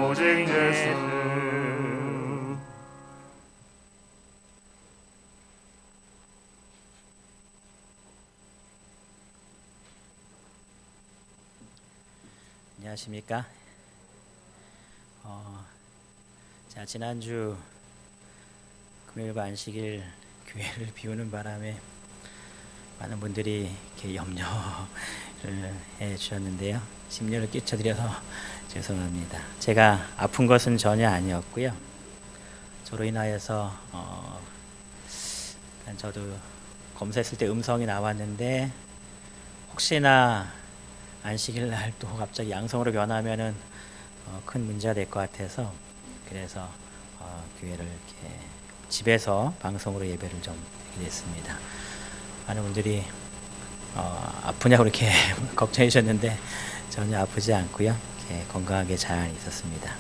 오직 예수. 안녕하십니까? 자, 지난주 금요일과 안식일 교회를 비우는 바람에 많은 분들이 이렇게 염려를 해 주셨는데요. 심려를 끼쳐드려서 죄송합니다. 제가 아픈 것은 전혀 아니었고요. 저로 인하여서 저도 검사했을 때 음성이 나왔는데 혹시나 안식일 날 또 갑자기 양성으로 변하면은 큰 문제가 될 것 같아서 그래서 교회를 이렇게 집에서 방송으로 예배를 좀 드리게 됐습니다. 많은 분들이 아프냐고 이렇게 걱정해 주셨는데 전혀 아프지 않고요. 이렇게 건강하게 잘 있었습니다.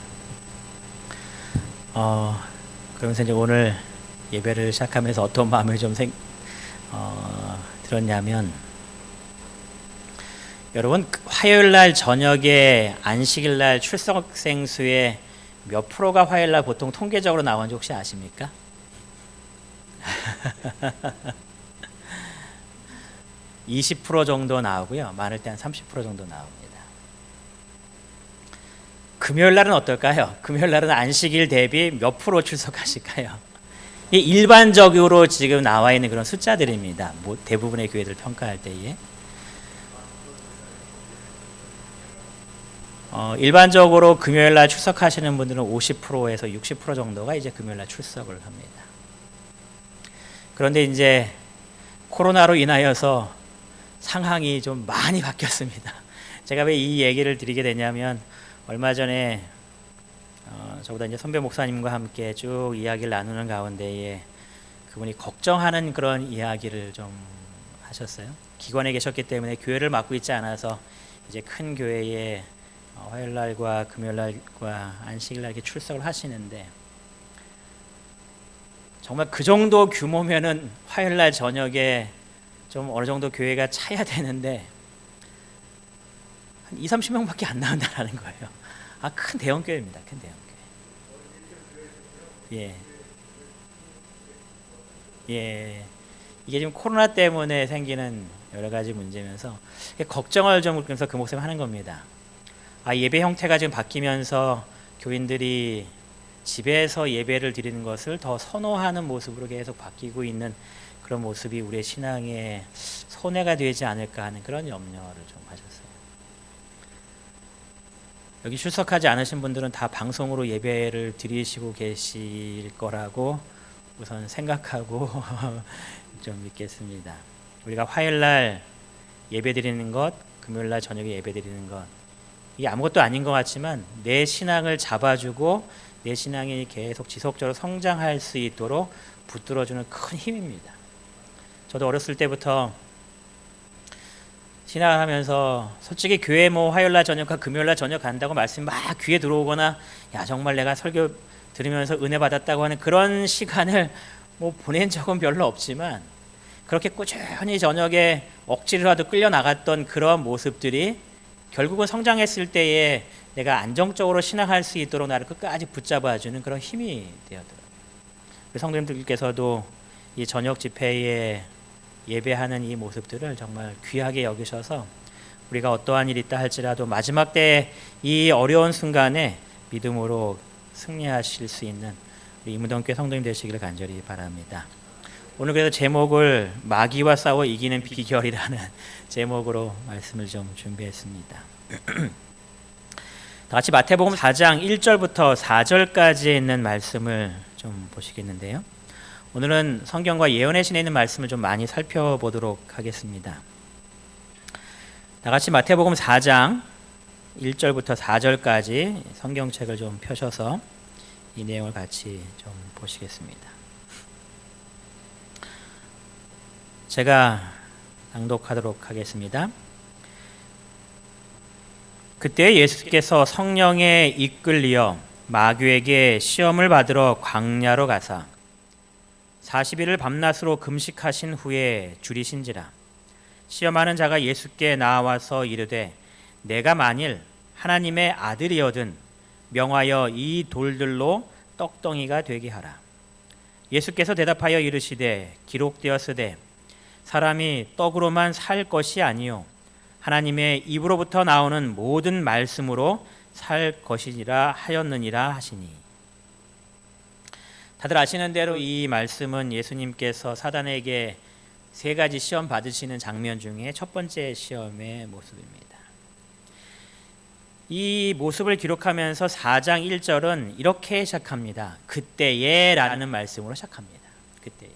그러면서 이제 오늘 예배를 시작하면서 어떤 마음을 좀 들었냐면, 여러분 화요일날 저녁에 안식일날 출석생 수의 몇 프로가 화요일날 보통 통계적으로 나오는지 혹시 아십니까? 20% 정도 나오고요. 많을 때 한 30% 정도 나옵니다. 금요일날은 어떨까요? 금요일날은 안식일 대비 몇 프로 출석하실까요? 일반적으로 지금 나와 있는 그런 숫자들입니다. 대부분의 교회들 평가할 때에 일반적으로 금요일날 출석하시는 분들은 50%에서 60% 정도가 이제 금요일날 출석을 합니다. 그런데 이제 코로나로 인하여서 상황이 좀 많이 바뀌었습니다. 제가 왜 이 얘기를 드리게 되냐면, 얼마 전에 저보다 이제 선배 목사님과 함께 쭉 이야기를 나누는 가운데에 그분이 걱정하는 그런 이야기를 좀 하셨어요. 기관에 계셨기 때문에 교회를 맡고 있지 않아서 이제 큰 교회에 화요일날과 금요일날과 안식일날 이렇게 출석을 하시는데, 정말 그 정도 규모면은 화요일날 저녁에 좀 어느 정도 교회가 차야 되는데 한 20-30명밖에 안 나온다는 거예요. 큰 대형 교회입니다. 큰 대형 교회. 예. 이게 지금 코로나 때문에 생기는 여러 가지 문제면서 걱정을 좀 그래서 그 목사님 하는 겁니다. 예배 형태가 지금 바뀌면서 교인들이 집에서 예배를 드리는 것을 더 선호하는 모습으로 계속 바뀌고 있는 그런 모습이 우리의 신앙에 손해가 되지 않을까 하는 그런 염려를 좀 하셨어요. 여기 출석하지 않으신 분들은 다 방송으로 예배를 드리시고 계실 거라고 우선 생각하고 좀 믿겠습니다. 우리가 화요일날 예배 드리는 것, 금요일날 저녁에 예배 드리는 것, 이게 아무것도 아닌 것 같지만 내 신앙을 잡아주고 내 신앙이 계속 지속적으로 성장할 수 있도록 붙들어주는 큰 힘입니다. 저도 어렸을 때부터 신앙을 하면서 솔직히 교회 화요일날 저녁과 금요일날 저녁 간다고 말씀이 막 귀에 들어오거나 정말 내가 설교 들으면서 은혜 받았다고 하는 그런 시간을 보낸 적은 별로 없지만, 그렇게 꾸준히 저녁에 억지로라도 끌려 나갔던 그런 모습들이 결국은 성장했을 때에 내가 안정적으로 신앙할 수 있도록 나를 끝까지 붙잡아주는 그런 힘이 되었더라고요. 성도님들께서도 이 저녁 집회에 예배하는 이 모습들을 정말 귀하게 여기셔서 우리가 어떠한 일이 있다 할지라도 마지막 때 이 어려운 순간에 믿음으로 승리하실 수 있는 우리 이무동교회 성도님 되시기를 간절히 바랍니다. 오늘 그래서 제목을 마귀와 싸워 이기는 비결이라는 제목으로 말씀을 좀 준비했습니다. 다 같이 마태복음 4장 1절부터 4절까지에 있는 말씀을 좀 보시겠는데요. 오늘은 성경과 예언의 신에 있는 말씀을 좀 많이 살펴보도록 하겠습니다. 다 같이 마태복음 4장 1절부터 4절까지 성경책을 좀 펴셔서 이 내용을 같이 좀 보시겠습니다. 제가 낭독하도록 하겠습니다. 그때 예수께서 성령에 이끌리어 마귀에게 시험을 받으러 광야로 가사 40일을 밤낮으로 금식하신 후에 줄이신지라. 시험하는 자가 예수께 나와서 이르되 내가 만일 하나님의 아들이거든 명하여 이 돌들로 떡덩이가 되게 하라. 예수께서 대답하여 이르시되 기록되었으되 사람이 떡으로만 살 것이 아니요 하나님의 입으로부터 나오는 모든 말씀으로 살 것이니라 하였느니라 하시니. 다들 아시는 대로 이 말씀은 예수님께서 사단에게 3가지 시험 받으시는 장면 중에 첫 번째 시험의 모습입니다. 이 모습을 기록하면서 4장 1절은 이렇게 시작합니다. 그때에 라는 말씀으로 시작합니다. 그때에.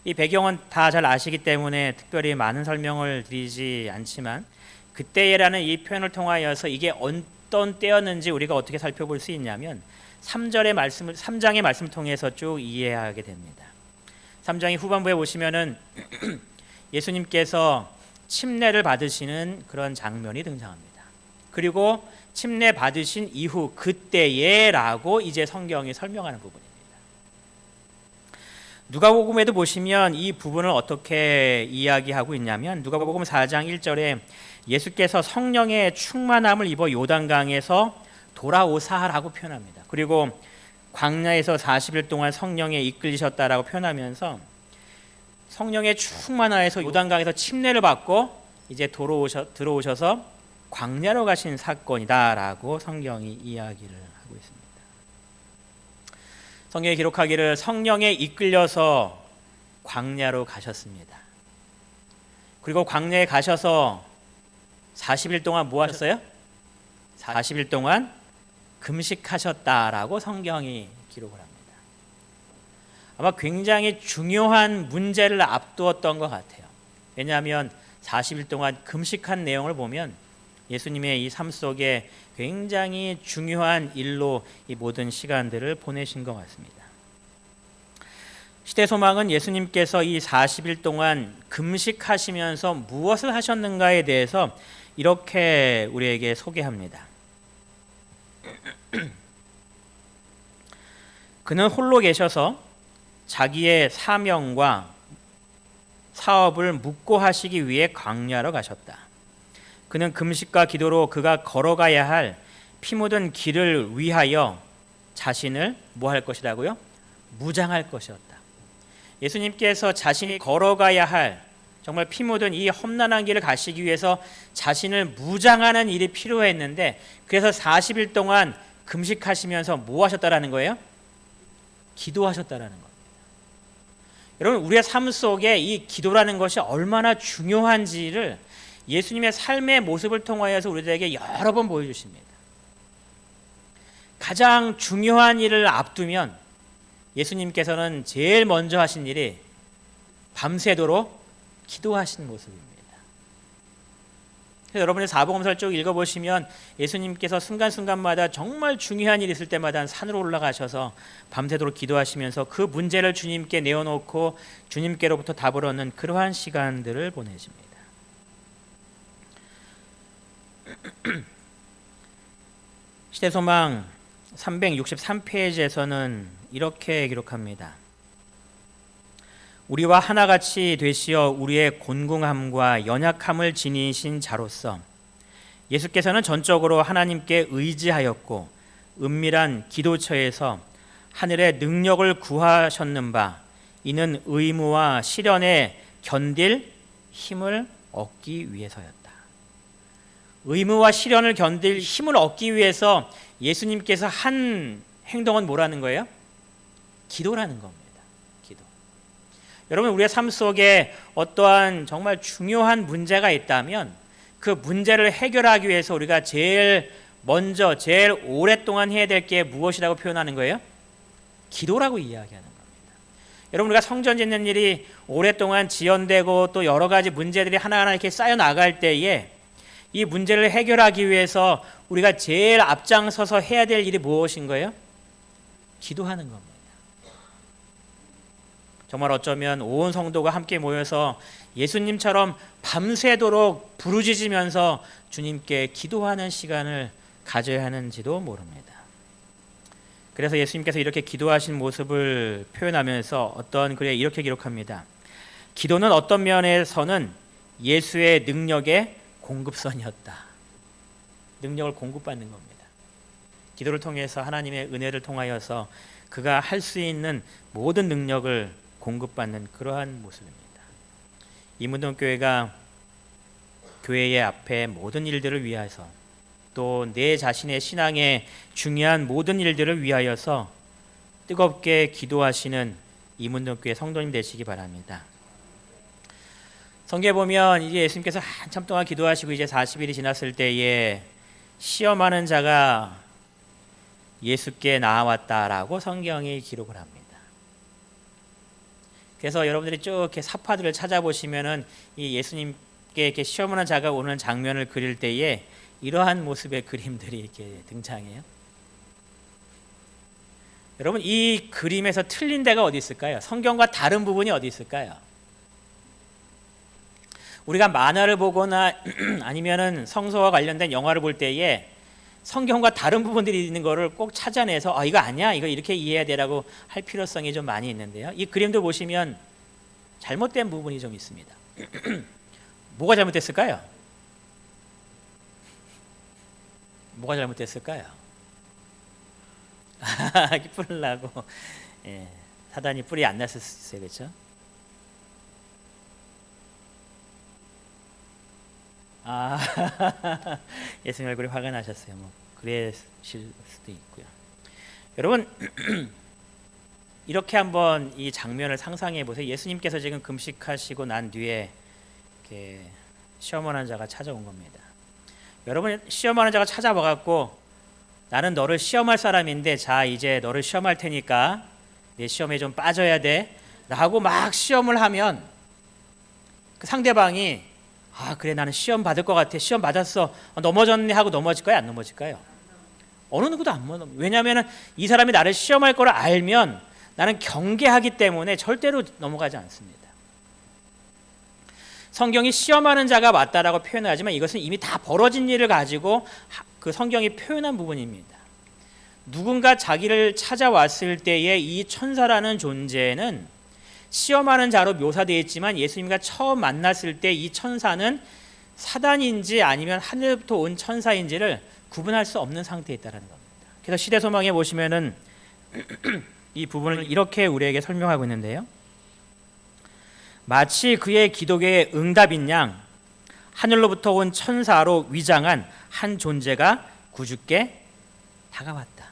이 배경은 다 잘 아시기 때문에 특별히 많은 설명을 드리지 않지만 그때에라는 이 표현을 통하여서 이게 어떤 때였는지 우리가 어떻게 살펴볼 수 있냐면 3장의 말씀을 통해서 쭉 이해하게 됩니다. 3장의 후반부에 보시면은 예수님께서 침례를 받으시는 그런 장면이 등장합니다. 그리고 침례 받으신 이후 그때에라고 이제 성경이 설명하는 부분입니다. 누가복음에도 보시면 이 부분을 어떻게 이야기하고 있냐면 누가복음 4장 1절에 예수께서 성령의 충만함을 입어 요단강에서 돌아오사라고 표현합니다. 그리고 광야에서 40일 동안 성령에 이끌리셨다라고 표현하면서 성령의 충만하여서 요단강에서 침례를 받고 이제 들어오셔서 광야로 가신 사건이다라고 성경이 이야기를 하고 있습니다. 성경에 기록하기를 성령에 이끌려서 광야로 가셨습니다. 그리고 광야에 가셔서 40일 동안 뭐 하셨어요? 40일 동안 금식하셨다라고 성경이 기록을 합니다. 아마 굉장히 중요한 문제를 앞두었던 것 같아요. 왜냐하면 40일 동안 금식한 내용을 보면 예수님의 이 삶 속에 굉장히 중요한 일로 이 모든 시간들을 보내신 것 같습니다. 시대소망은 예수님께서 이 40일 동안 금식하시면서 무엇을 하셨는가에 대해서 이렇게 우리에게 소개합니다. 그는 홀로 계셔서 자기의 사명과 사업을 묵고하시기 위해 광야로 가셨다. 그는 금식과 기도로 그가 걸어가야 할 피 묻은 길을 위하여 자신을 뭐 할 것이라고요? 무장할 것이었다. 예수님께서 자신이 걸어가야 할 정말 피 묻은 이 험난한 길을 가시기 위해서 자신을 무장하는 일이 필요했는데 그래서 40일 동안 금식하시면서 뭐 하셨다라는 거예요? 기도하셨다라는 겁니다. 여러분, 우리의 삶 속에 이 기도라는 것이 얼마나 중요한지를 예수님의 삶의 모습을 통하여서 우리들에게 여러 번 보여주십니다. 가장 중요한 일을 앞두면 예수님께서는 제일 먼저 하신 일이 밤새도록 기도하신 모습입니다. 그래서 여러분이 사복음서를 쭉 읽어보시면 예수님께서 순간순간마다 정말 중요한 일이 있을 때마다 산으로 올라가셔서 밤새도록 기도하시면서 그 문제를 주님께 내어놓고 주님께로부터 답을 얻는 그러한 시간들을 보내십니다. 시대소망 363페이지에서는 이렇게 기록합니다. 우리와 하나같이 되시어 우리의 곤궁함과 연약함을 지니신 자로서 예수께서는 전적으로 하나님께 의지하였고 은밀한 기도처에서 하늘의 능력을 구하셨는 바 이는 의무와 시련에 견딜 힘을 얻기 위해서였다. 의무와 시련을 견딜 힘을 얻기 위해서 예수님께서 한 행동은 뭐라는 거예요? 기도라는 겁니다. 기도. 여러분, 우리의 삶 속에 어떠한 정말 중요한 문제가 있다면 그 문제를 해결하기 위해서 우리가 제일 먼저 제일 오랫동안 해야 될 게 무엇이라고 표현하는 거예요? 기도라고 이야기하는 겁니다. 여러분, 우리가 성전 짓는 일이 오랫동안 지연되고 또 여러 가지 문제들이 하나하나 이렇게 쌓여 나갈 때에 이 문제를 해결하기 위해서 우리가 제일 앞장서서 해야 될 일이 무엇인 거예요? 기도하는 겁니다. 정말 어쩌면 온 성도가 함께 모여서 예수님처럼 밤새도록 부르짖으면서 주님께 기도하는 시간을 가져야 하는지도 모릅니다. 그래서 예수님께서 이렇게 기도하신 모습을 표현하면서 어떤 글에 이렇게 기록합니다. 기도는 어떤 면에서는 예수의 능력의 공급선이었다. 능력을 공급받는 겁니다. 기도를 통해서 하나님의 은혜를 통하여서 그가 할 수 있는 모든 능력을 공급받는 그러한 모습입니다. 이문동교회가 교회의 앞에 모든 일들을 위하여서 또 내 자신의 신앙의 중요한 모든 일들을 위하여서 뜨겁게 기도하시는 이문동교회 성도님 되시기 바랍니다. 성경에 보면 이제 예수님께서 한참 동안 기도하시고 이제 40일이 지났을 때에 시험하는 자가 예수께 나아왔다라고 성경이 기록을 합니다. 그래서 여러분들이 쭉 이렇게 사파들을 찾아보시면은 이 예수님께 이렇게 시험하는 자가 오는 장면을 그릴 때에 이러한 모습의 그림들이 이렇게 등장해요. 여러분, 이 그림에서 틀린 데가 어디 있을까요? 성경과 다른 부분이 어디 있을까요? 우리가 만화를 보거나 아니면은 성서와 관련된 영화를 볼 때에 성경과 다른 부분들이 있는 거를 꼭 찾아내서 이거 아니야, 이거 이렇게 이해해야 되라고 할 필요성이 좀 많이 있는데요. 이 그림도 보시면 잘못된 부분이 좀 있습니다. 뭐가 잘못됐을까요? 뭐가 잘못됐을까요? 뿌리려고 사단이 뿌리 안 났을 수 있어요, 그렇죠? 예수님 얼굴이 화가 나셨어요. 뭐 그랬을 수도 있고요. 여러분, 이렇게 한번 이 장면을 상상해 보세요. 예수님께서 지금 금식하시고 난 뒤에 이렇게 시험하는 자가 찾아온 겁니다. 여러분, 시험하는 자가 찾아와 갖고 나는 너를 시험할 사람인데 자 이제 너를 시험할 테니까 내 시험에 좀 빠져야 돼 라고 막 시험을 하면 그 상대방이 그래 나는 시험 받을 것 같아, 시험 받았어, 넘어졌네 하고 넘어질까요, 안 넘어질까요? 어느 누구도 안 넘어. 왜냐하면 이 사람이 나를 시험할 거를 알면 나는 경계하기 때문에 절대로 넘어가지 않습니다. 성경이 시험하는 자가 맞다라고 표현하지만 이것은 이미 다 벌어진 일을 가지고 그 성경이 표현한 부분입니다. 누군가 자기를 찾아왔을 때에 이 천사라는 존재는 시험하는 자로 묘사되어 있지만 예수님과 처음 만났을 때 이 천사는 사단인지 아니면 하늘부터 온 천사인지를 구분할 수 없는 상태에 있다는 겁니다. 그래서 시대소망에 보시면은 이 부분을 이렇게 우리에게 설명하고 있는데요. 마치 그의 기도의 응답인 양 하늘로부터 온 천사로 위장한 한 존재가 구주께 다가왔다.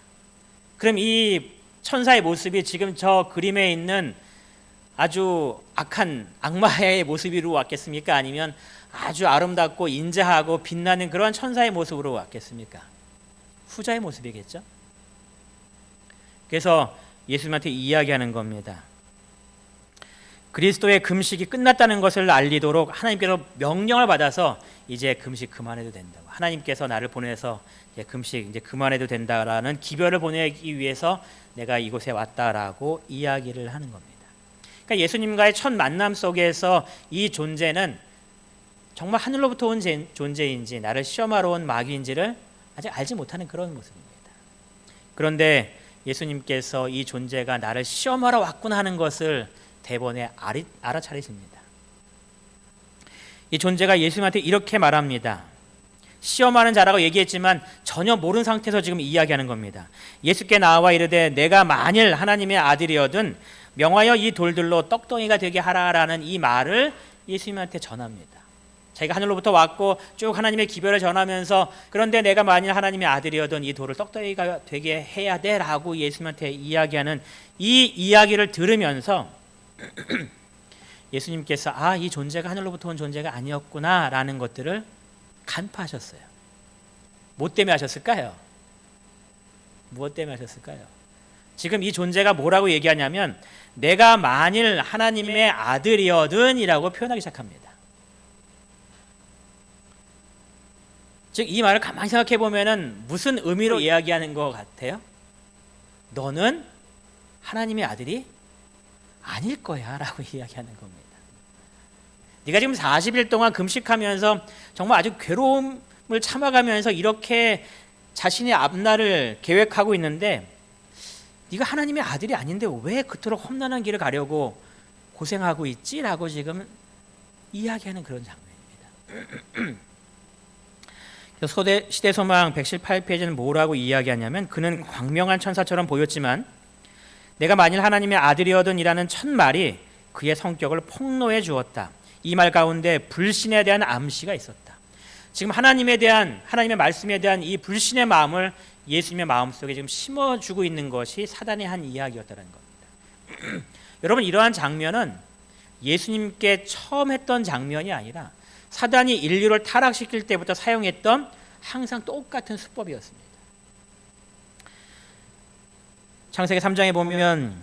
그럼 이 천사의 모습이 지금 저 그림에 있는 아주 악한 악마의 모습으로 왔겠습니까? 아니면 아주 아름답고 인자하고 빛나는 그런 천사의 모습으로 왔겠습니까? 후자의 모습이겠죠. 그래서 예수님한테 이야기하는 겁니다. 그리스도의 금식이 끝났다는 것을 알리도록 하나님께서 명령을 받아서 이제 금식 그만해도 된다고. 하나님께서 나를 보내서 이제 금식 이제 그만해도 된다라는 기별을 보내기 위해서 내가 이곳에 왔다라고 이야기를 하는 겁니다. 그러니까 예수님과의 첫 만남 속에서 이 존재는 정말 하늘로부터 온 존재인지 나를 시험하러 온 마귀인지를 아직 알지 못하는 그런 모습입니다. 그런데 예수님께서 이 존재가 나를 시험하러 왔구나 하는 것을 대번에 알아차리십니다. 이 존재가 예수님한테 이렇게 말합니다. 시험하는 자라고 얘기했지만 전혀 모르는 상태에서 지금 이야기하는 겁니다. 예수께 나와 이르되 내가 만일 하나님의 아들이어든 명하여 이 돌들로 떡덩이가 되게 하라라는 이 말을 예수님한테 전합니다. 자기가 하늘로부터 왔고 쭉 하나님의 기별을 전하면서 그런데 내가 만일 하나님의 아들이어든 이 돌을 떡덩이가 되게 해야 돼라고 예수님한테 이야기하는 이 이야기를 들으면서 예수님께서 이 존재가 하늘로부터 온 존재가 아니었구나라는 것들을 간파하셨어요. 뭐 때문에 하셨을까요? 무엇 때문에 하셨을까요? 지금 이 존재가 뭐라고 얘기하냐면 내가 만일 하나님의 아들이어든 이라고 표현하기 시작합니다. 즉 이 말을 가만히 생각해 보면은 무슨 의미로 이야기하는 것 같아요? 너는 하나님의 아들이 아닐 거야 라고 이야기하는 겁니다. 네가 지금 40일 동안 금식하면서 정말 아주 괴로움을 참아가면서 이렇게 자신의 앞날을 계획하고 있는데 네가 하나님의 아들이 아닌데 왜 그토록 험난한 길을 가려고 고생하고 있지? 라고 지금 이야기하는 그런 장면입니다. 시대소망 118페이지는 뭐라고 이야기하냐면, 그는 광명한 천사처럼 보였지만 내가 만일 하나님의 아들이어든이라는 첫 말이 그의 성격을 폭로해 주었다. 이 말 가운데 불신에 대한 암시가 있었다. 지금 하나님의 말씀에 대한 이 불신의 마음을 예수님의 마음속에 지금 심어주고 있는 것이 사단이 한 이야기였다는 겁니다. 여러분, 이러한 장면은 예수님께 처음 했던 장면이 아니라 사단이 인류를 타락시킬 때부터 사용했던 항상 똑같은 수법이었습니다. 창세기 3장에 보면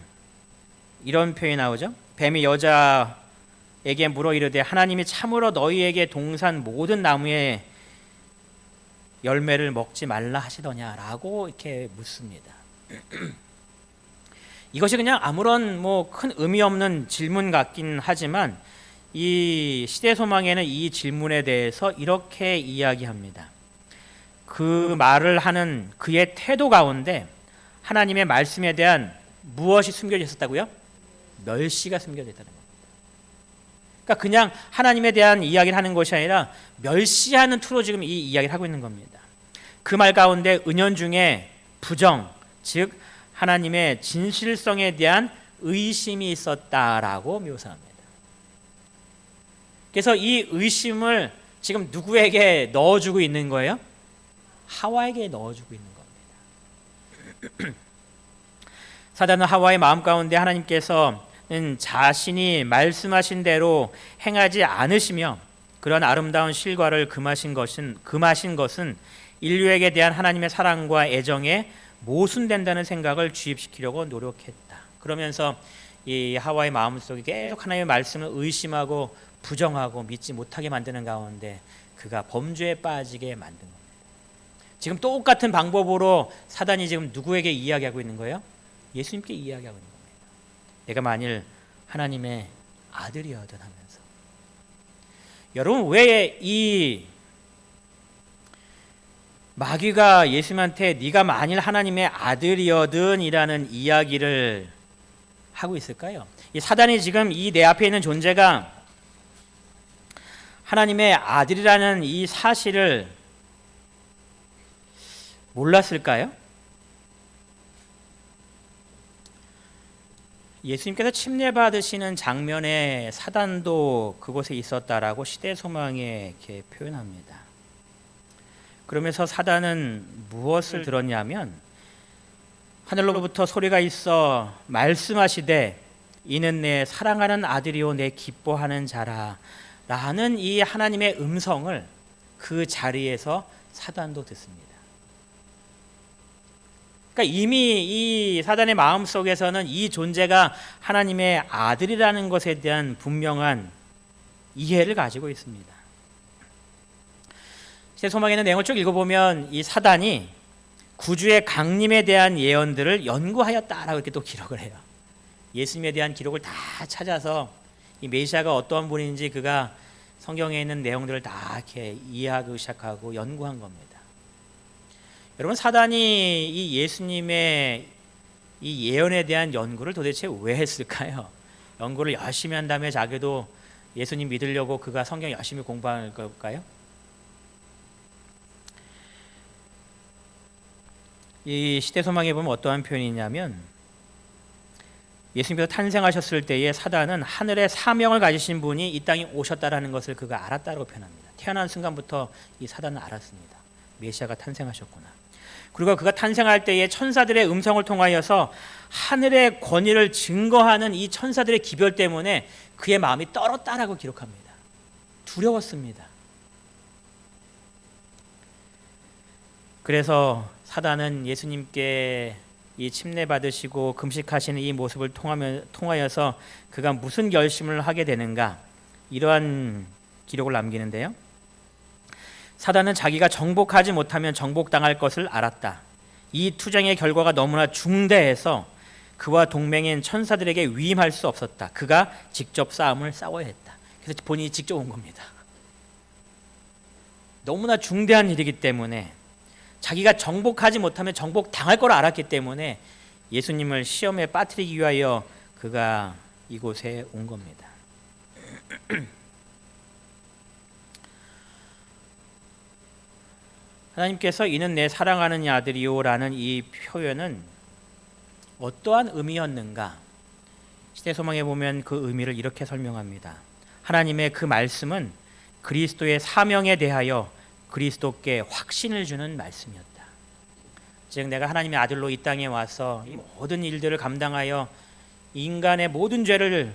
이런 표현이 나오죠. 뱀이 여자에게 물어 이르되 하나님이 참으로 너희에게 동산 모든 나무의 열매를 먹지 말라 하시더냐라고 이렇게 묻습니다. 이것이 그냥 아무런 큰 의미 없는 질문 같긴 하지만 이 시대소망에는 이 질문에 대해서 이렇게 이야기합니다. 그 말을 하는 그의 태도 가운데 하나님의 말씀에 대한 무엇이 숨겨져 있었다고요? 멸시가 숨겨져 있다는 겁니다. 그러니까 그냥 하나님에 대한 이야기를 하는 것이 아니라 멸시하는 투로 지금 이 이야기를 하고 있는 겁니다. 그 말 가운데 은연중에 부정, 즉 하나님의 진실성에 대한 의심이 있었다라고 묘사합니다. 그래서 이 의심을 지금 누구에게 넣어주고 있는 거예요? 하와에게 넣어주고 있는 겁니다. 사단은 하와의 마음 가운데 하나님께서는 자신이 말씀하신 대로 행하지 않으시며 그런 아름다운 실과를 금하신 것은 인류에게 대한 하나님의 사랑과 애정에 모순된다는 생각을 주입시키려고 노력했다. 그러면서 이 하와의 마음속에 계속 하나님의 말씀을 의심하고 부정하고 믿지 못하게 만드는 가운데 그가 범죄에 빠지게 만든 겁니다. 지금 똑같은 방법으로 사단이 지금 누구에게 이야기하고 있는 거예요? 예수님께 이야기하고 있는 겁니다. 내가 만일 하나님의 아들이어든 하면서. 여러분, 왜 이 마귀가 예수님한테 네가 만일 하나님의 아들이어든 이라는 이야기를 하고 있을까요? 이 사단이 지금 이 내 앞에 있는 존재가 하나님의 아들이라는 이 사실을 몰랐을까요? 예수님께서 침례받으시는 장면에 사단도 그곳에 있었다라고 시대소망에 이렇게 표현합니다. 그러면서 사단은 무엇을 들었냐면 하늘로부터 소리가 있어 말씀하시되 이는 내 사랑하는 아들이요 내 기뻐하는 자라 라는 이 하나님의 음성을 그 자리에서 사단도 듣습니다. 그러니까 이미 이 사단의 마음속에서는 이 존재가 하나님의 아들이라는 것에 대한 분명한 이해를 가지고 있습니다. 시대소망에 있는 내용을 쭉 읽어보면 이 사단이 구주의 강림에 대한 예언들을 연구하였다라고 이렇게 또 기록을 해요. 예수님에 대한 기록을 다 찾아서 이 메시아가 어떠한 분인지 그가 성경에 있는 내용들을 다 이렇게 이해하기 시작하고 연구한 겁니다. 여러분, 사단이 이 예수님의 이 예언에 대한 연구를 도대체 왜 했을까요? 연구를 열심히 한 다음에 자기도 예수님 믿으려고 그가 성경 열심히 공부할 걸까요? 이 시대소망에 보면 어떠한 표현이냐면 예수님께서 탄생하셨을 때에 사단은 하늘의 사명을 가지신 분이 이 땅에 오셨다라는 것을 그가 알았다고 표현합니다. 태어난 순간부터 이 사단은 알았습니다. 메시아가 탄생하셨구나. 그리고 그가 탄생할 때에 천사들의 음성을 통하여서 하늘의 권위를 증거하는 이 천사들의 기별 때문에 그의 마음이 떨었다라고 기록합니다. 두려웠습니다. 그래서 사단은 예수님께 이 침례 받으시고 금식하시는 이 모습을 통하여서 그가 무슨 결심을 하게 되는가, 이러한 기록을 남기는데요. 사단은 자기가 정복하지 못하면 정복당할 것을 알았다. 이 투쟁의 결과가 너무나 중대해서 그와 동맹인 천사들에게 위임할 수 없었다. 그가 직접 싸움을 싸워야 했다. 그래서 본인이 직접 온 겁니다. 너무나 중대한 일이기 때문에 자기가 정복하지 못하면 정복당할 걸 알았기 때문에 예수님을 시험에 빠뜨리기 위하여 그가 이곳에 온 겁니다. 하나님께서 이는 내 사랑하는 아들이요 라는 이 표현은 어떠한 의미였는가? 시대소망에 보면 그 의미를 이렇게 설명합니다. 하나님의 그 말씀은 그리스도의 사명에 대하여 그리스도께 확신을 주는 말씀이었다. 즉 내가 하나님의 아들로 이 땅에 와서 이 모든 일들을 감당하여 인간의 모든 죄를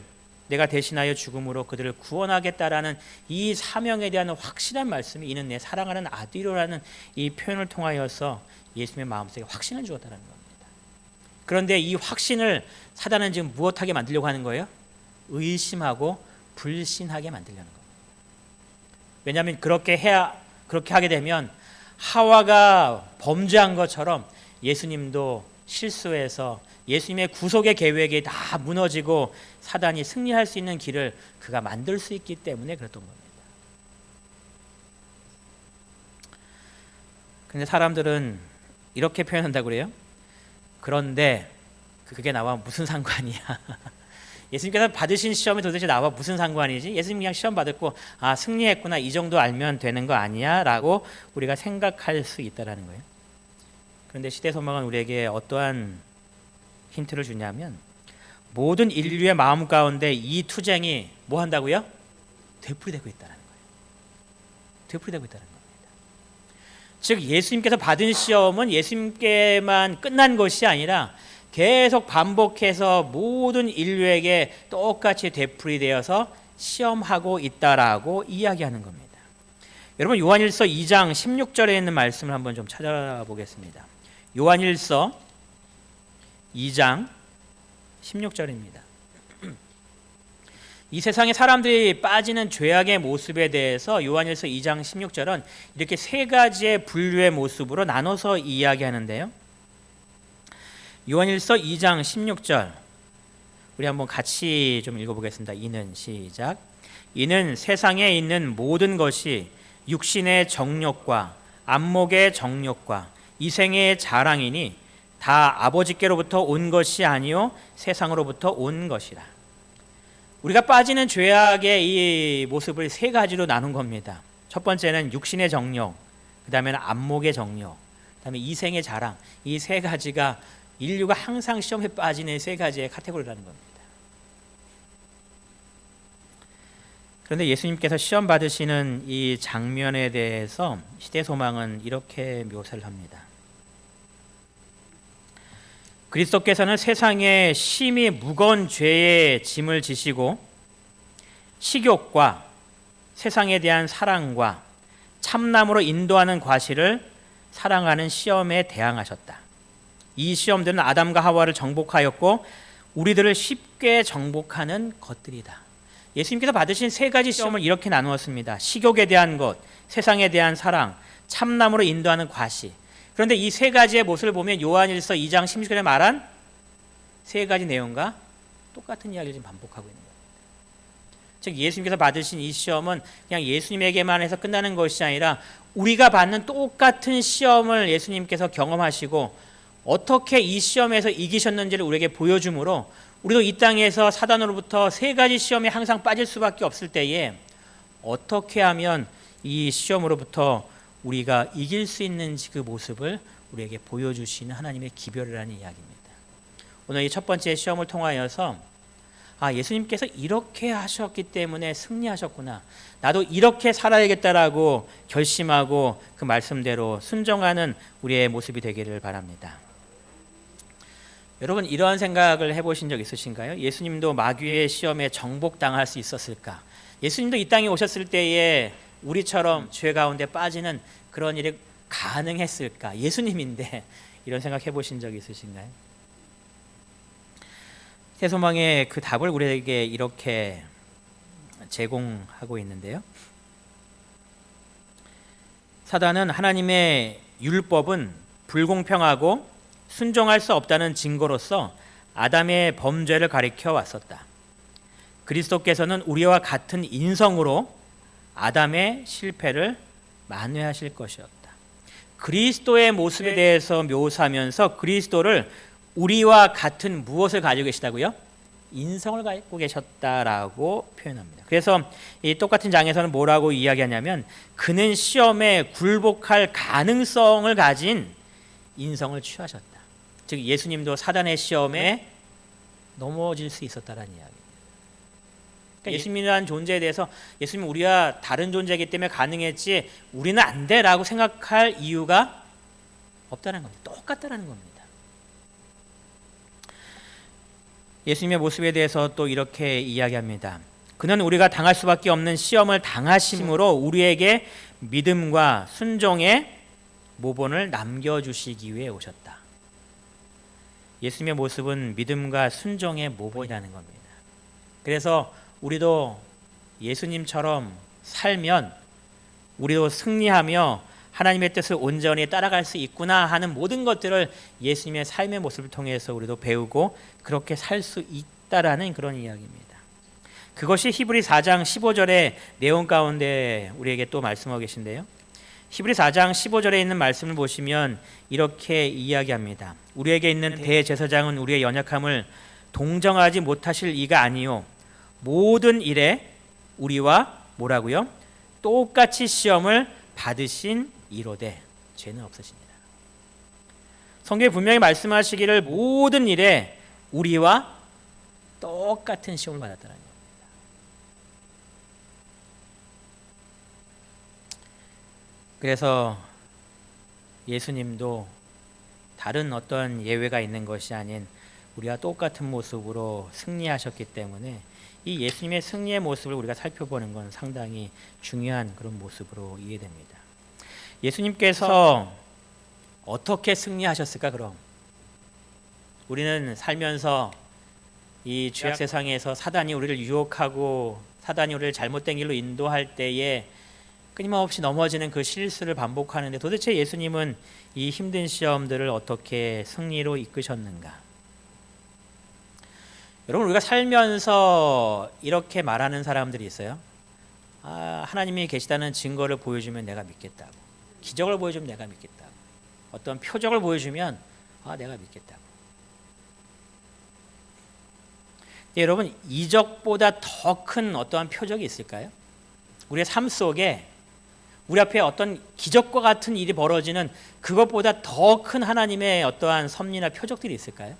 내가 대신하여 죽음으로 그들을 구원하겠다라는 이 사명에 대한 확실한 말씀이 이는 내 사랑하는 아들이라는 이 표현을 통하여서 예수님의 마음속에 확신을 주었다는 겁니다. 그런데 이 확신을 사단은 지금 무엇하게 만들려고 하는 거예요? 의심하고 불신하게 만들려는 겁니다. 왜냐하면 그렇게 하게 되면 하와가 범죄한 것처럼 예수님도 실수해서 예수님의 구속의 계획이 다 무너지고 사단이 승리할 수 있는 길을 그가 만들 수 있기 때문에 그랬던 겁니다. 근데 사람들은 이렇게 표현한다고 그래요. 그런데 그게 나와 무슨 상관이야? 예수님께서 받으신 시험이 도대체 나와 무슨 상관이지? 예수님 그냥 시험 받았고 승리했구나 이 정도 알면 되는 거 아니야? 라고 우리가 생각할 수 있다는 거예요. 그런데 시대소망은 우리에게 어떠한 힌트를 주냐면 모든 인류의 마음 가운데 이 투쟁이 뭐 한다고요? 되풀이되고 있다는 거예요. 되풀이되고 있다는 겁니다. 즉 예수님께서 받은 시험은 예수님께만 끝난 것이 아니라 계속 반복해서 모든 인류에게 똑같이 되풀이되어서 시험하고 있다라고 이야기하는 겁니다. 여러분 요한일서 2장 16절에 있는 말씀을 한번 좀 찾아보겠습니다. 요한일서 2장 16절입니다. 이 세상에 사람들이 빠지는 죄악의 모습에 대해서 요한일서 2장 16절은 이렇게 세 가지의 분류의 모습으로 나눠서 이야기하는데요. 요한일서 2장 16절 우리 한번 같이 좀 읽어보겠습니다. 이는 시작. 이는 세상에 있는 모든 것이 육신의 정욕과 안목의 정욕과 이생의 자랑이니 다 아버지께로부터 온 것이 아니요 세상으로부터 온 것이라. 우리가 빠지는 죄악의 이 모습을 세 가지로 나눈 겁니다. 첫 번째는 육신의 정욕, 그 다음에는 안목의 정욕, 그 다음에 이생의 자랑. 이 세 가지가 인류가 항상 시험에 빠지는 세 가지의 카테고리라는 겁니다. 그런데 예수님께서 시험 받으시는 이 장면에 대해서 시대소망은 이렇게 묘사를 합니다. 그리스도께서는 세상에 심히 무거운 죄의 짐을 지시고 식욕과 세상에 대한 사랑과 참남으로 인도하는 과실을 사랑하는 시험에 대항하셨다. 이 시험들은 아담과 하와를 정복하였고 우리들을 쉽게 정복하는 것들이다. 예수님께서 받으신 세 가지 시험을 이렇게 나누었습니다. 식욕에 대한 것, 세상에 대한 사랑, 참남으로 인도하는 과실. 그런데 이 세 가지의 모습을 보면 요한일서 2장 16절에 말한 세 가지 내용과 똑같은 이야기를 지금 반복하고 있는 거예요. 즉 예수님께서 받으신 이 시험은 그냥 예수님에게만 해서 끝나는 것이 아니라 우리가 받는 똑같은 시험을 예수님께서 경험하시고 어떻게 이 시험에서 이기셨는지를 우리에게 보여주므로 우리도 이 땅에서 사단으로부터 세 가지 시험에 항상 빠질 수밖에 없을 때에 어떻게 하면 이 시험으로부터 우리가 이길 수 있는지 그 모습을 우리에게 보여주시는 하나님의 기별이라는 이야기입니다. 오늘 이 첫 번째 시험을 통하여서 예수님께서 이렇게 하셨기 때문에 승리하셨구나. 나도 이렇게 살아야겠다라고 결심하고 그 말씀대로 순종하는 우리의 모습이 되기를 바랍니다. 여러분 이러한 생각을 해보신 적 있으신가요? 예수님도 마귀의 시험에 정복당할 수 있었을까? 예수님도 이 땅에 오셨을 때에 우리처럼 죄 가운데 빠지는 그런 일이 가능했을까? 예수님인데 이런 생각 해보신 적 있으신가요? 세소망의 그 답을 우리에게 이렇게 제공하고 있는데요. 사단은 하나님의 율법은 불공평하고 순종할 수 없다는 증거로서 아담의 범죄를 가리켜 왔었다. 그리스도께서는 우리와 같은 인성으로 아담의 실패를 만회하실 것이었다. 그리스도의 모습에 대해서 묘사하면서 그리스도를 우리와 같은 무엇을 가지고 계시다고요? 인성을 갖고 계셨다라고 표현합니다. 그래서 이 똑같은 장에서는 뭐라고 이야기하냐면 그는 시험에 굴복할 가능성을 가진 인성을 취하셨다. 즉 예수님도 사단의 시험에 넘어질 수 있었다라는 이야기입니다. 그러니까 예수님이라는 존재에 대해서 예수님 우리와 다른 존재이기 때문에 가능했지 우리는 안 돼라고 생각할 이유가 없다는 겁니다. 똑같다라는 겁니다. 예수님의 모습에 대해서 또 이렇게 이야기합니다. 그는 우리가 당할 수밖에 없는 시험을 당하심으로 우리에게 믿음과 순종의 모본을 남겨주시기 위해 오셨다. 예수님의 모습은 믿음과 순종의 모본이라는 겁니다. 그래서 우리도 예수님처럼 살면 우리도 승리하며 하나님의 뜻을 온전히 따라갈 수 있구나 하는 모든 것들을 예수님의 삶의 모습을 통해서 우리도 배우고 그렇게 살 수 있다라는 그런 이야기입니다. 그것이 히브리 4장 15절의 내용 가운데 우리에게 또 말씀하고 계신데요. 히브리 4장 15절에 있는 말씀을 보시면 이렇게 이야기합니다. 우리에게 있는 대제사장은 우리의 연약함을 동정하지 못하실 이가 아니요 모든 일에 우리와 뭐라고요? 똑같이 시험을 받으신 이로되 죄는 없으시니라. 성경에 분명히 말씀하시기를 모든 일에 우리와 똑같은 시험을 받았다는 겁니다. 그래서 예수님도 다른 어떤 예외가 있는 것이 아닌 우리와 똑같은 모습으로 승리하셨기 때문에 이 예수님의 승리의 모습을 우리가 살펴보는 건 상당히 중요한 그런 모습으로 이해됩니다. 예수님께서 어떻게 승리하셨을까? 그럼 우리는 살면서 이 죄악 세상에서 사단이 우리를 유혹하고 사단이 우리를 잘못된 길로 인도할 때에 끊임없이 넘어지는 그 실수를 반복하는데 도대체 예수님은 이 힘든 시험들을 어떻게 승리로 이끄셨는가? 여러분 우리가 살면서 이렇게 말하는 사람들이 있어요. 하나님이 계시다는 증거를 보여주면 내가 믿겠다고. 기적을 보여주면 내가 믿겠다고. 어떤 표적을 보여주면 내가 믿겠다고. 여러분 이적보다 더 큰 어떠한 표적이 있을까요? 우리의 삶 속에 우리 앞에 어떤 기적과 같은 일이 벌어지는 그것보다 더 큰 하나님의 어떠한 섭리나 표적들이 있을까요?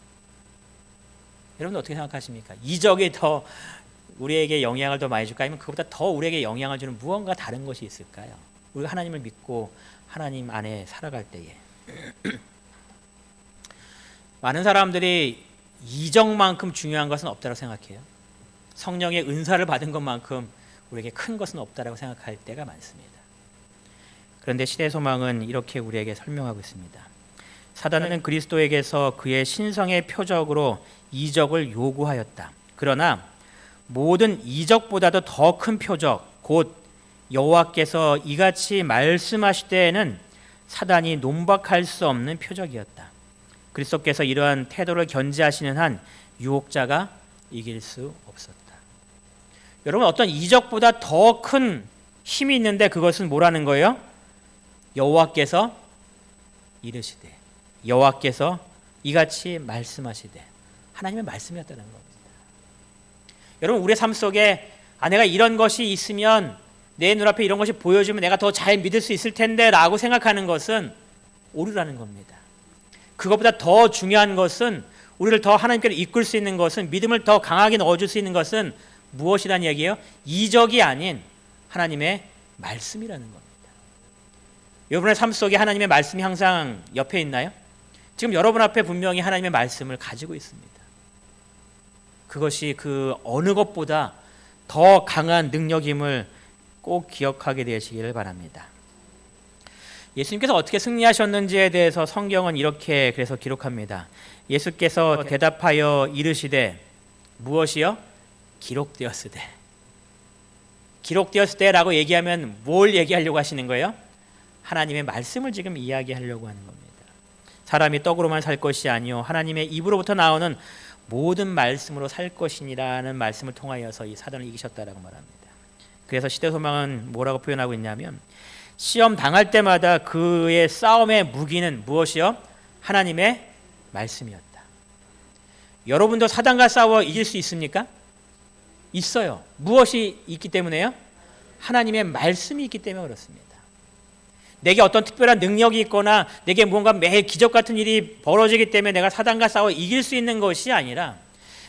여러분 어떻게 생각하십니까? 이적이 더 우리에게 영향을 더 많이 줄까? 아니면 그것보다 더 우리에게 영향을 주는 무언가 다른 것이 있을까요? 우리가 하나님을 믿고 하나님 안에 살아갈 때에 많은 사람들이 이적만큼 중요한 것은 없다고 생각해요. 성령의 은사를 받은 것만큼 우리에게 큰 것은 없다고 생각할 때가 많습니다. 그런데 시대 소망은 이렇게 우리에게 설명하고 있습니다. 사단은 그리스도에게서 그의 신성의 표적으로 이적을 요구하였다. 그러나 모든 이적보다도 더 큰 표적, 곧 여호와께서 이같이 말씀하시되 사단이 논박할 수 없는 표적이었다. 그리스도께서 이러한 태도를 견지하시는 한 유혹자가 이길 수 없었다. 여러분 어떤 이적보다 더 큰 힘이 있는데 그것은 뭐라는 거예요? 여호와께서 이르시되 여호와께서 이같이 말씀하시되 하나님의 말씀이었다는 겁니다. 여러분 우리의 삶 속에 내가 이런 것이 있으면 내 눈앞에 이런 것이 보여주면 내가 더 잘 믿을 수 있을 텐데 라고 생각하는 것은 오류라는 겁니다. 그것보다 더 중요한 것은 우리를 더 하나님께로 이끌 수 있는 것은 믿음을 더 강하게 넣어줄 수 있는 것은 무엇이라는 얘기예요? 이적이 아닌 하나님의 말씀이라는 겁니다. 여러분의 삶 속에 하나님의 말씀이 항상 옆에 있나요? 지금 여러분 앞에 분명히 하나님의 말씀을 가지고 있습니다. 그것이 그 어느 것보다 더 강한 능력임을 꼭 기억하게 되시기를 바랍니다. 예수님께서 어떻게 승리하셨는지에 대해서 성경은 이렇게 그래서 기록합니다. 예수께서 대답하여 이르시되 무엇이요? 기록되었으되. 기록되었으되라고 얘기하면 뭘 얘기하려고 하시는 거예요? 하나님의 말씀을 지금 이야기하려고 하는 겁니다. 사람이 떡으로만 살 것이 아니요 하나님의 입으로부터 나오는 모든 말씀으로 살 것이니라는 말씀을 통하여서 이 사단을 이기셨다라고 말합니다. 그래서 시대소망은 뭐라고 표현하고 있냐면 시험 당할 때마다 그의 싸움의 무기는 무엇이요? 하나님의 말씀이었다. 여러분도 사단과 싸워 이길 수 있습니까? 있어요. 무엇이 있기 때문에요? 하나님의 말씀이 있기 때문에 그렇습니다. 내게 어떤 특별한 능력이 있거나 내게 무언가 매일 기적 같은 일이 벌어지기 때문에 내가 사단과 싸워 이길 수 있는 것이 아니라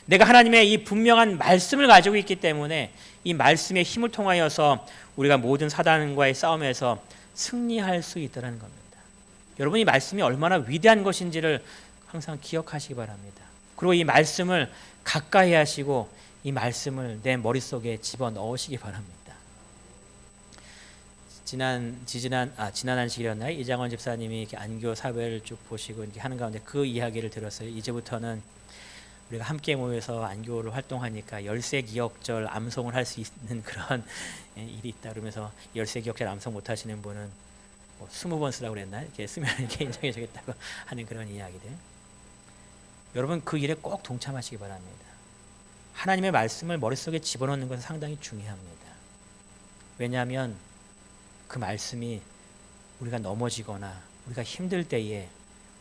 내가 하나님의 이 분명한 말씀을 가지고 있기 때문에 이 말씀의 힘을 통하여서 우리가 모든 사단과의 싸움에서 승리할 수 있다는 겁니다. 여러분, 이 말씀이 얼마나 위대한 것인지를 항상 기억하시기 바랍니다. 그리고 이 말씀을 가까이 하시고 이 말씀을 내 머릿속에 집어넣으시기 바랍니다. 지난 안식일이었나요? 이장원 집사님이 이렇게 안교 사회를 쭉 보시고 이렇게 하는 가운데 그 이야기를 들었어요. 이제부터는 우리가 함께 모여서 안교를 활동하니까 열세기억절 암송을 할 수 있는 그런 일이 있다 그러면서 열세기억절 암송 못 하시는 분은 20번 쓰라고 그랬나? 이렇게 쓰면 이렇게 인정해 주겠다고 하는 그런 이야기들. 여러분, 그 일에 꼭 동참하시기 바랍니다. 하나님의 말씀을 머릿속에 집어넣는 것은 상당히 중요합니다. 왜냐하면 그 말씀이 우리가 넘어지거나 우리가 힘들 때에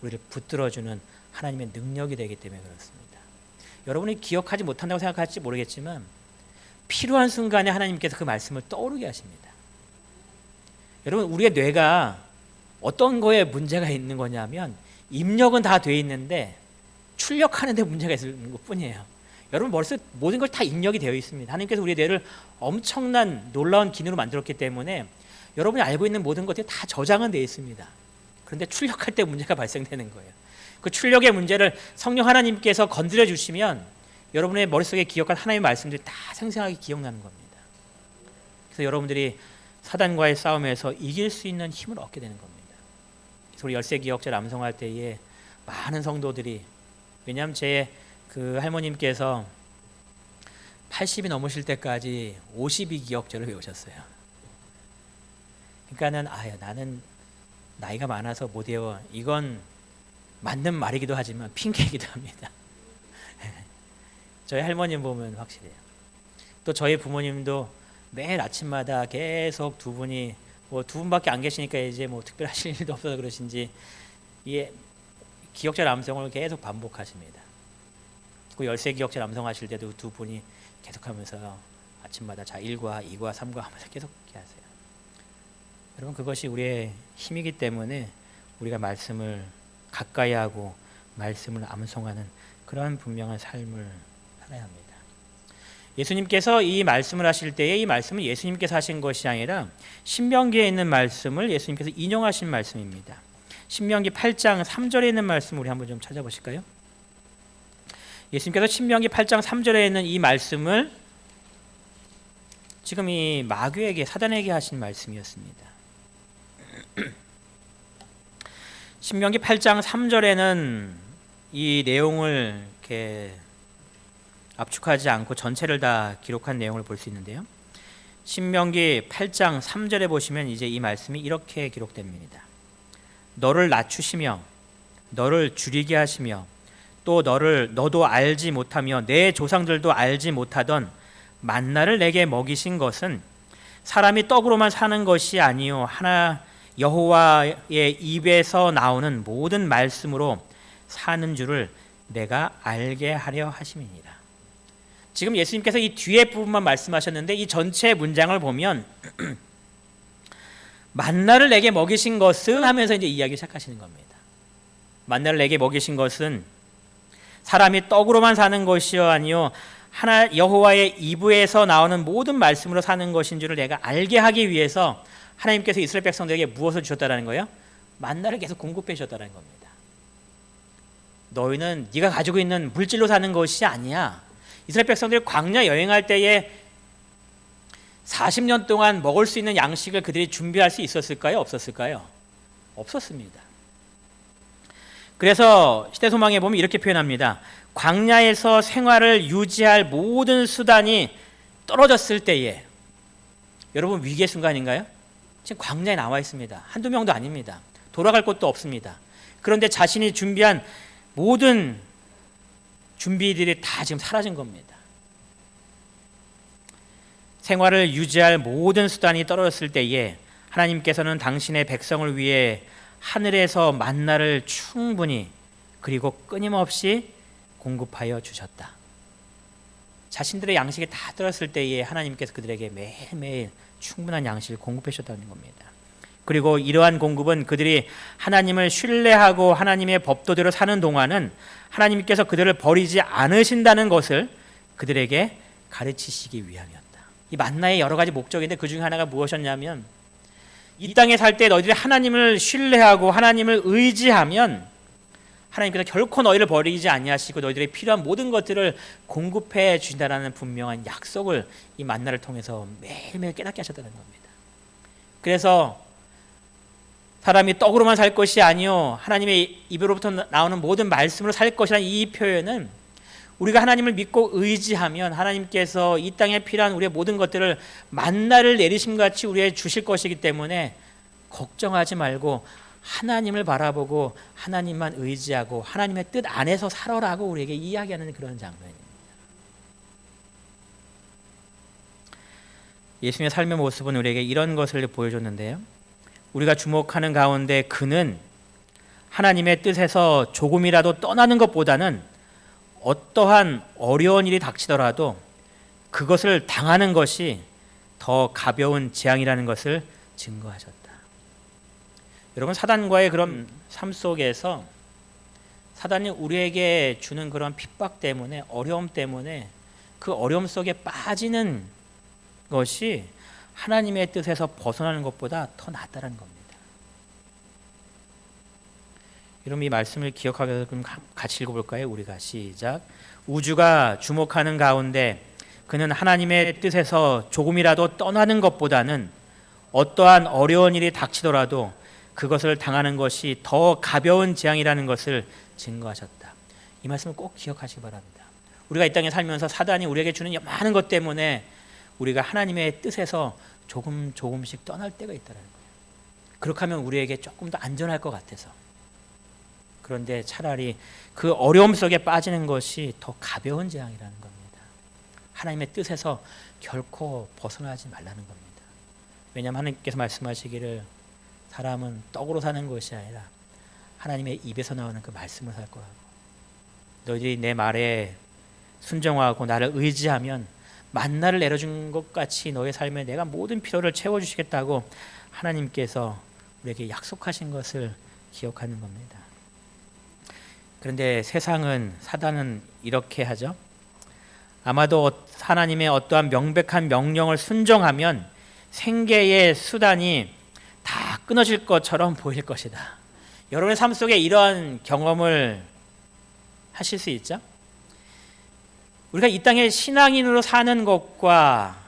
우리를 붙들어주는 하나님의 능력이 되기 때문에 그렇습니다. 여러분이 기억하지 못한다고 생각할지 모르겠지만 필요한 순간에 하나님께서 그 말씀을 떠오르게 하십니다. 여러분, 우리의 뇌가 어떤 거에 문제가 있는 거냐면 입력은 다 돼 있는데 출력하는 데 문제가 있는 것뿐이에요. 여러분 머릿속에 모든 걸 다 입력이 되어 있습니다. 하나님께서 우리의 뇌를 엄청난 놀라운 기능으로 만들었기 때문에 여러분이 알고 있는 모든 것들이 다 저장은 되어 있습니다. 그런데 출력할 때 문제가 발생되는 거예요. 그 출력의 문제를 성령 하나님께서 건드려 주시면 여러분의 머릿속에 기억한 하나님의 말씀들이 다 생생하게 기억나는 겁니다. 그래서 여러분들이 사단과의 싸움에서 이길 수 있는 힘을 얻게 되는 겁니다. 그래서 우리 열세기억절 암송할 때에 많은 성도들이, 왜냐하면 제 그 할머님께서 80이 넘으실 때까지 52기억절을 외우셨어요. 그러니까는 나는 나이가 많아서 못 외워. 이건 맞는 말이기도 하지만 핑계이기도 합니다. 저희 할머님 보면 확실해요. 또 저희 부모님도 매일 아침마다 계속 두 분이 두 분밖에 안 계시니까 이제 특별하실 일도 없어서 그러신지 이 기억절 암송을 계속 반복하십니다. 그 열세기억절 암송하실 때도 두 분이 계속하면서 아침마다 1과 2과 3과 하면서 계속 하세요. 여러분, 그것이 우리의 힘이기 때문에 우리가 말씀을 가까이 하고 말씀을 암송하는 그런 분명한 삶을 살아야 합니다. 예수님께서 이 말씀을 하실 때에 이 말씀은 예수님께서 하신 것이 아니라 신명기에 있는 말씀을 예수님께서 인용하신 말씀입니다. 신명기 8장 3절에 있는 말씀 우리 한번 좀 찾아보실까요? 예수님께서 신명기 8장 3절에 있는 이 말씀을 지금 이 마귀에게, 사단에게 하신 말씀이었습니다. 신명기 8장 3절에는 이 내용을 이렇게 압축하지 않고 전체를 다 기록한 내용을 볼 수 있는데요. 신명기 8장 3절에 보시면 이제 이 말씀이 이렇게 기록됩니다. 너를 낮추시며 너를 줄이게 하시며 또 너도 알지 못하며 내 조상들도 알지 못하던 만나를 내게 먹이신 것은 사람이 떡으로만 사는 것이 아니요 하나 여호와의 입에서 나오는 모든 말씀으로 사는 줄을 내가 알게 하려 하심이니라. 지금 예수님께서 이 뒤에 부분만 말씀하셨는데 이 전체 문장을 보면 만나를 내게 먹이신 것은 하면서 이제 이야기 시작하시는 겁니다. 만나를 내게 먹이신 것은 사람이 떡으로만 사는 것이요 아니요 하나 여호와의 입에서 나오는 모든 말씀으로 사는 것인 줄을 내가 알게 하기 위해서 하나님께서 이스라엘 백성들에게 무엇을 주셨다는 거예요? 만나를 계속 공급해 주셨다는 겁니다. 너희는 네가 가지고 있는 물질로 사는 것이 아니야. 이스라엘 백성들이 광야 여행할 때에 40년 동안 먹을 수 있는 양식을 그들이 준비할 수 있었을까요? 없었을까요? 없었습니다. 그래서 시대소망에 보면 이렇게 표현합니다. 광야에서 생활을 유지할 모든 수단이 떨어졌을 때에, 여러분 위기의 순간인가요? 지금 광야에 나와 있습니다. 한두 명도 아닙니다. 돌아갈 곳도 없습니다. 그런데 자신이 준비한 모든 준비들이 다 지금 사라진 겁니다. 생활을 유지할 모든 수단이 떨어졌을 때에 하나님께서는 당신의 백성을 위해 하늘에서 만나를 충분히 그리고 끊임없이 공급하여 주셨다. 자신들의 양식이 다 떨었을 때에 하나님께서 그들에게 매일매일 충분한 양식을 공급해 주셨다는 겁니다. 그리고 이러한 공급은 그들이 하나님을 신뢰하고 하나님의 법도대로 사는 동안은 하나님께서 그들을 버리지 않으신다는 것을 그들에게 가르치시기 위함이었다. 이 만나의 여러 가지 목적인데 그 중에 하나가 무엇이었냐면, 이 땅에 살 때 너희들이 하나님을 신뢰하고 하나님을 의지하면 하나님께서 결코 너희를 버리지 아니하시고 너희들의 필요한 모든 것들을 공급해 주신다라는 분명한 약속을 이 만나를 통해서 매일매일 깨닫게 하셨다는 겁니다. 그래서 사람이 떡으로만 살 것이 아니요 하나님의 입으로부터 나오는 모든 말씀으로 살 것이라는 이 표현은 우리가 하나님을 믿고 의지하면 하나님께서 이 땅에 필요한 우리의 모든 것들을 만나를 내리심같이 우리에게 주실 것이기 때문에 걱정하지 말고 하나님을 바라보고 하나님만 의지하고 하나님의 뜻 안에서 살아라고 우리에게 이야기하는 그런 장면입니다. 예수님의 삶의 모습은 우리에게 이런 것을 보여줬는데요. 우리가 주목하는 가운데 그는 하나님의 뜻에서 조금이라도 떠나는 것보다는 어떠한 어려운 일이 닥치더라도 그것을 당하는 것이 더 가벼운 재앙이라는 것을 증거하셨다. 여러분, 사단과의 그런 삶 속에서 사단이 우리에게 주는 그런 핍박 때문에, 어려움 때문에 그 어려움 속에 빠지는 것이 하나님의 뜻에서 벗어나는 것보다 더 낫다는 겁니다. 여러분, 이 말씀을 기억하면서 그럼 같이 읽어볼까요? 우리가 시작. 우주가 주목하는 가운데 그는 하나님의 뜻에서 조금이라도 떠나는 것보다는 어떠한 어려운 일이 닥치더라도 그것을 당하는 것이 더 가벼운 재앙이라는 것을 증거하셨다. 이 말씀을 꼭 기억하시기 바랍니다. 우리가 이 땅에 살면서 사단이 우리에게 주는 많은 것 때문에 우리가 하나님의 뜻에서 조금씩 떠날 때가 있다는 거예요. 그렇게 하면 우리에게 조금 더 안전할 것 같아서. 그런데 차라리 그 어려움 속에 빠지는 것이 더 가벼운 재앙이라는 겁니다. 하나님의 뜻에서 결코 벗어나지 말라는 겁니다. 왜냐하면 하나님께서 말씀하시기를 사람은 떡으로 사는 것이 아니라 하나님의 입에서 나오는 그 말씀으로 살 거라고. 너희들이 내 말에 순종하고 나를 의지하면 만나를 내려준 것 같이 너의 삶에 내가 모든 필요를 채워주시겠다고 하나님께서 우리에게 약속하신 것을 기억하는 겁니다. 그런데 세상은, 사단은 이렇게 하죠. 아마도 하나님의 어떠한 명백한 명령을 순종하면 생계의 수단이 다 끊어질 것처럼 보일 것이다. 여러분의 삶 속에 이런 경험을 하실 수 있죠? 우리가 이 땅에 신앙인으로 사는 것과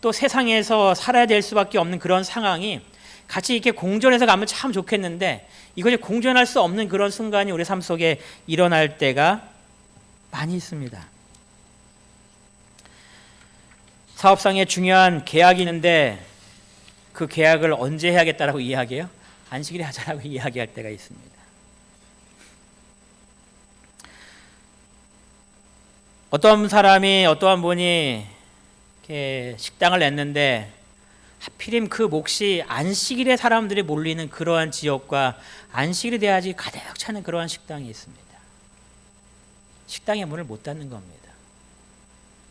또 세상에서 살아야 될 수밖에 없는 그런 상황이 같이 이렇게 공존해서 가면 참 좋겠는데 이것이 공존할 수 없는 그런 순간이 우리 삶 속에 일어날 때가 많이 있습니다. 사업상에 중요한 계약이 있는데 그 계약을 언제 해야겠다라고 이야기해요? 안식일에 하자라고 이야기할 때가 있습니다. 어떠한 분이 이렇게 식당을 냈는데 하필이면 그 몫이 안식일에 사람들이 몰리는 그러한 지역과 안식일이 돼야지 가득 차는 그러한 식당이 있습니다. 식당의 문을 못 닫는 겁니다.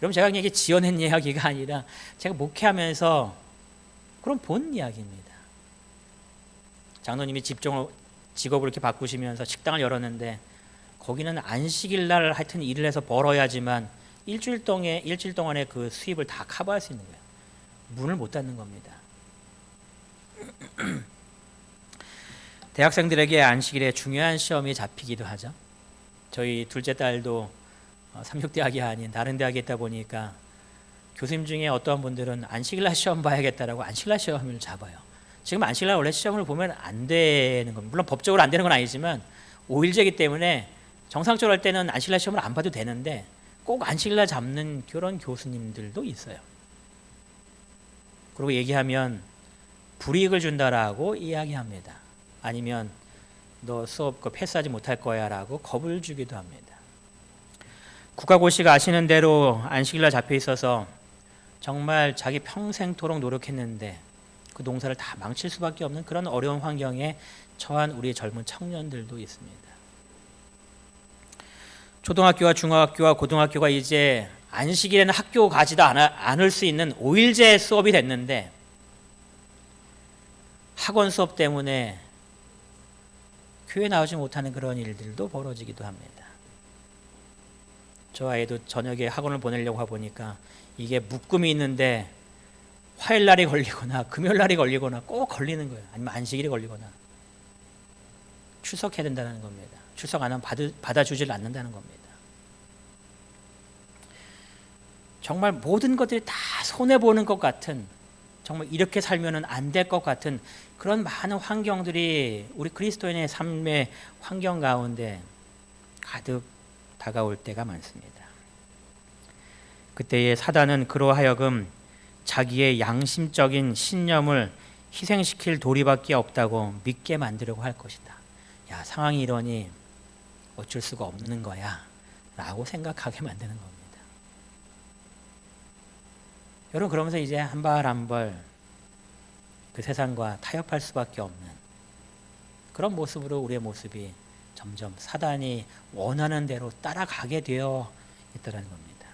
여러분, 제가 그냥 이게 지어낸 이야기가 아니라 제가 목회하면서 그런 본 이야기입니다. 장로님이 직업을 이렇게 바꾸시면서 식당을 열었는데 거기는 안식일 날 하여튼 일을 해서 벌어야지만 일주일 동안에 그 수입을 다 커버할 수 있는 거예요. 문을 못 닫는 겁니다. 대학생들에게 안식일에 중요한 시험이 잡히기도 하죠. 저희 둘째 딸도 삼육대학이 아닌 다른 대학에 있다 보니까 교수님 중에 어떠한 분들은 안식일날 시험 봐야겠다라고 안식일날 시험을 잡아요. 지금 안식일날 원래 시험을 보면 안 되는 겁니다. 물론 법적으로 안 되는 건 아니지만 5일제이기 때문에 정상적으로 할 때는 안식일날 시험을 안 봐도 되는데 꼭 안식일날 잡는 그런 교수님들도 있어요. 그리고 얘기하면 불이익을 준다라고 이야기합니다. 아니면 너 수업 패스하지 못할 거야 라고 겁을 주기도 합니다. 국가고시가 아시는 대로 안식일날 잡혀 있어서 정말 자기 평생토록 노력했는데 그 농사를 다 망칠 수밖에 없는 그런 어려운 환경에 처한 우리 젊은 청년들도 있습니다. 초등학교와 중학교와 고등학교가 이제 안식일에는 학교 가지도 않을 수 있는 5일제 수업이 됐는데 학원 수업 때문에 교회 나오지 못하는 그런 일들도 벌어지기도 합니다. 저 아이도 저녁에 학원을 보내려고 해보니까 이게 묶음이 있는데 화요일날이 걸리거나 금요일날이 걸리거나 꼭 걸리는 거예요. 아니면 안식일이 걸리거나 출석해야 된다는 겁니다. 출석 안 하면 받아주질 않는다는 겁니다. 정말 모든 것들이 다 손해보는 것 같은, 정말 이렇게 살면 안 될 것 같은 그런 많은 환경들이 우리 그리스도인의 삶의 환경 가운데 가득 다가올 때가 많습니다. 그때의 사단은 그로하여금 자기의 양심적인 신념을 희생시킬 도리밖에 없다고 믿게 만들려고 할 것이다. 야, 상황이 이러니 어쩔 수가 없는 거야 라고 생각하게 만드는 겁니다. 여러분, 그러면서 이제 한 발 한 발 그 세상과 타협할 수밖에 없는 그런 모습으로 우리의 모습이 점점 사단이 원하는 대로 따라가게 되어 있다는 겁니다.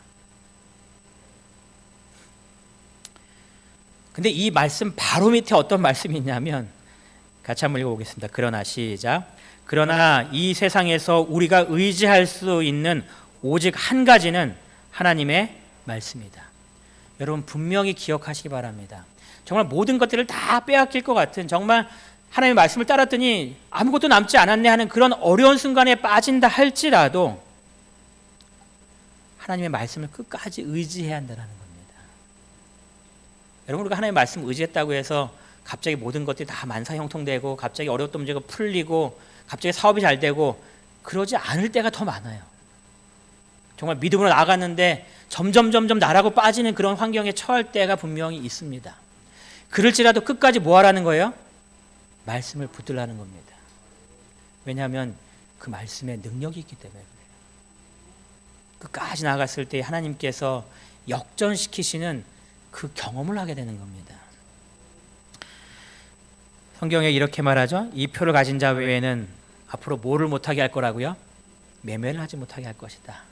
근데 이 말씀 바로 밑에 어떤 말씀이 있냐면, 같이 한번 읽어보겠습니다. 그러나 시작. 그러나 이 세상에서 우리가 의지할 수 있는 오직 한 가지는 하나님의 말씀이다. 여러분, 분명히 기억하시기 바랍니다. 정말 모든 것들을 다 빼앗길 것 같은, 정말 하나님의 말씀을 따랐더니 아무것도 남지 않았네 하는 그런 어려운 순간에 빠진다 할지라도 하나님의 말씀을 끝까지 의지해야 한다는 겁니다. 여러분, 우리가 하나님의 말씀을 의지했다고 해서 갑자기 모든 것들이 다 만사형통되고 갑자기 어려웠던 문제가 풀리고 갑자기 사업이 잘 되고 그러지 않을 때가 더 많아요. 정말 믿음으로 나아갔는데 점점 나라고 빠지는 그런 환경에 처할 때가 분명히 있습니다. 그럴지라도 끝까지 뭐 하라는 거예요? 말씀을 붙들라는 겁니다. 왜냐하면 그 말씀에 능력이 있기 때문에 그래요. 끝까지 나아갔을 때 하나님께서 역전시키시는 그 경험을 하게 되는 겁니다. 성경에 이렇게 말하죠. 이 표를 가진 자 외에는 앞으로 뭐를 못하게 할 거라고요? 매매를 하지 못하게 할 것이다.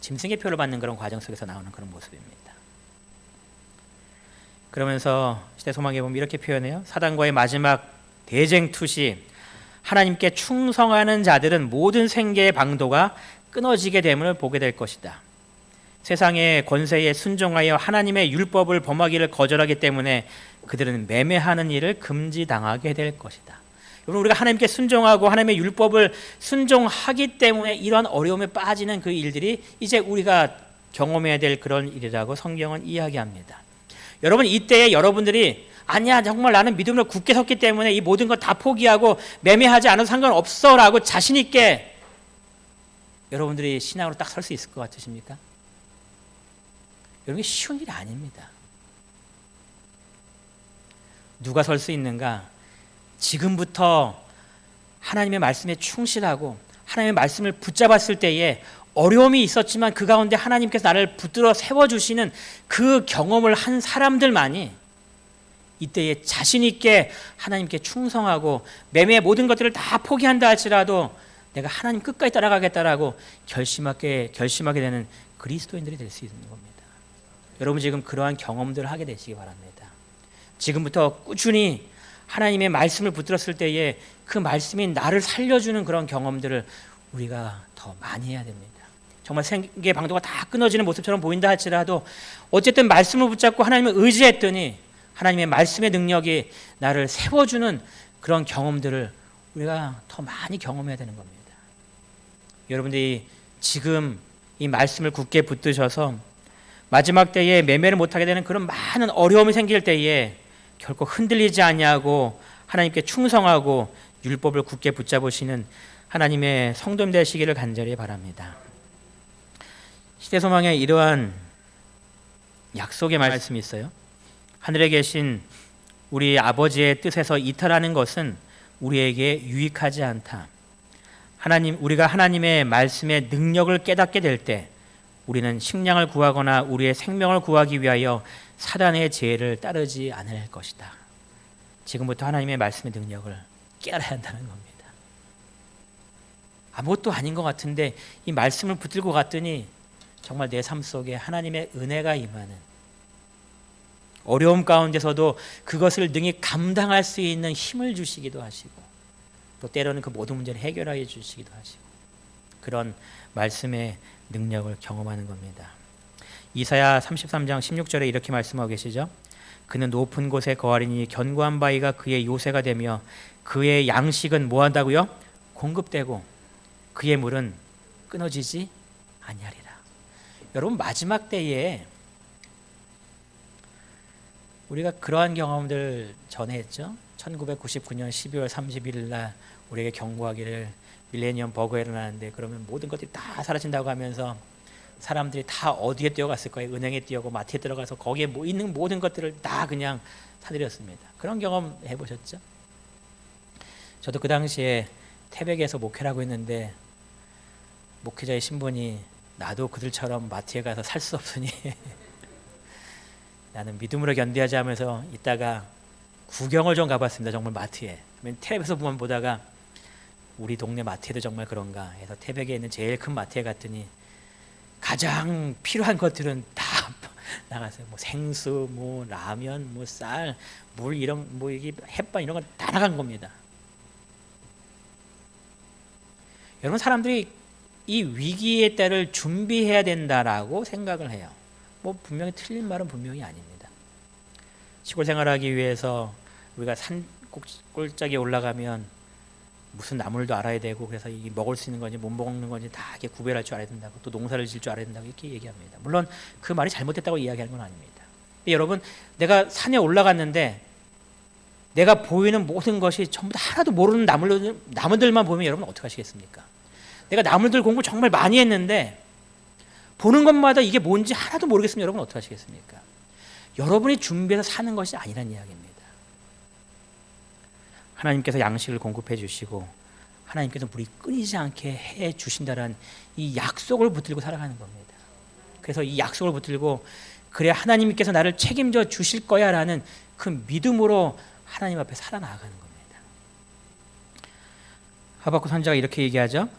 짐승의 표를 받는 그런 과정 속에서 나오는 그런 모습입니다. 그러면서 시대소망에 보면 이렇게 표현해요. 사단과의 마지막 대쟁투시, 하나님께 충성하는 자들은 모든 생계의 방도가 끊어지게 됨을 보게 될 것이다. 세상의 권세에 순종하여 하나님의 율법을 범하기를 거절하기 때문에 그들은 매매하는 일을 금지당하게 될 것이다. 여러분, 우리가 하나님께 순종하고 하나님의 율법을 순종하기 때문에 이러한 어려움에 빠지는 그 일들이 이제 우리가 경험해야 될 그런 일이라고 성경은 이야기합니다. 여러분, 이때에 여러분들이 아니야, 정말 나는 믿음으로 굳게 섰기 때문에 이 모든 것 다 포기하고 매매하지 않아도 상관없어 라고 자신 있게 여러분들이 신앙으로 딱 설 수 있을 것 같으십니까? 여러분, 이게 쉬운 일이 아닙니다. 누가 설 수 있는가? 지금부터 하나님의 말씀에 충실하고 하나님의 말씀을 붙잡았을 때에 어려움이 있었지만 그 가운데 하나님께서 나를 붙들어 세워주시는 그 경험을 한 사람들만이 이때에 자신 있게 하나님께 충성하고 매매의 모든 것들을 다 포기한다 할지라도 내가 하나님 끝까지 따라가겠다라고 결심하게 되는 그리스도인들이 될 수 있는 겁니다. 여러분, 지금 그러한 경험들을 하게 되시기 바랍니다. 지금부터 꾸준히 하나님의 말씀을 붙들었을 때에 그 말씀이 나를 살려주는 그런 경험들을 우리가 더 많이 해야 됩니다. 정말 생계의 방도가 다 끊어지는 모습처럼 보인다 할지라도 어쨌든 말씀을 붙잡고 하나님을 의지했더니 하나님의 말씀의 능력이 나를 세워주는 그런 경험들을 우리가 더 많이 경험해야 되는 겁니다. 여러분들이 지금 이 말씀을 굳게 붙드셔서 마지막 때에 매매를 못하게 되는 그런 많은 어려움이 생길 때에 결코 흔들리지 아니하고 하나님께 충성하고 율법을 굳게 붙잡으시는 하나님의 성도님 되시기를 간절히 바랍니다. 시대소망에 이러한 약속의 말씀이 있어요. 하늘에 계신 우리 아버지의 뜻에서 이탈하는 것은 우리에게 유익하지 않다. 우리가 하나님의 말씀의 능력을 깨닫게 될 때 우리는 식량을 구하거나 우리의 생명을 구하기 위하여 사단의 지혜를 따르지 않을 것이다. 지금부터 하나님의 말씀의 능력을 깨달아야 한다는 겁니다. 아무것도 아닌 것 같은데 이 말씀을 붙들고 갔더니 정말 내 삶 속에 하나님의 은혜가 임하는, 어려움 가운데서도 그것을 능히 감당할 수 있는 힘을 주시기도 하시고 또 때로는 그 모든 문제를 해결하여 주시기도 하시고 그런 말씀의 능력을 경험하는 겁니다. 이사야 33장 16절에 이렇게 말씀하고 계시죠. 그는 높은 곳에 거하리니 견고한 바위가 그의 요새가 되며 그의 양식은 뭐 한다고요? 공급되고 그의 물은 끊어지지 아니하리라. 여러분, 마지막 때에 우리가 그러한 경험들 전에 했죠. 1999년 12월 31일 날 우리에게 경고하기를 밀레니엄 버그가 일어나는데 그러면 모든 것들이 다 사라진다고 하면서 사람들이 다 어디에 뛰어갔을 거예요. 은행에 뛰어가고 마트에 들어가서 거기에 있는 모든 것들을 다 그냥 사들였습니다. 그런 경험 해보셨죠? 저도 그 당시에 태백에서 목회를 하고 있는데 목회자의 신분이 나도 그들처럼 마트에 가서 살 수 없으니 나는 믿음으로 견디하자 하면서 이따가 구경을 좀 가봤습니다. 정말 마트에. 텔레비에서 보다가 우리 동네 마트에도 정말 그런가 해서 태백에 있는 제일 큰 마트에 갔더니 가장 필요한 것들은 다 나갔어요. 뭐 생수, 뭐 라면, 뭐 쌀, 물 이런 뭐 이게 햇반 이런 건 다 나간 겁니다. 여러분, 사람들이 이 위기의 때를 준비해야 된다라고 생각을 해요. 뭐 분명히 틀린 말은 분명히 아닙니다. 시골 생활하기 위해서 우리가 산 꼴짝에 올라가면 무슨 나물도 알아야 되고 그래서 이 먹을 수 있는 건지 못 먹는 건지 다 이렇게 구별할 줄 알아야 된다고 또 농사를 지을 줄 알아야 된다고 이렇게 얘기합니다. 물론 그 말이 잘못됐다고 이야기하는 건 아닙니다. 근데 여러분, 내가 산에 올라갔는데 내가 보이는 모든 것이 전부 다 하나도 모르는 나무들만 보면 여러분 어떻게 하시겠습니까? 내가 나무들 공부 정말 많이 했는데 보는 것마다 이게 뭔지 하나도 모르겠으면 여러분 어떻게 하시겠습니까? 여러분이 준비해서 사는 것이 아니란 이야기입니다. 하나님께서 양식을 공급해 주시고 하나님께서 물이 끊이지 않게 해 주신다는 이 약속을 붙들고 살아가는 겁니다. 그래서 이 약속을 붙들고 그래 하나님께서 나를 책임져 주실 거야 라는 그 믿음으로 하나님 앞에 살아나가는 겁니다. 하박국 선지자가 이렇게 얘기하죠.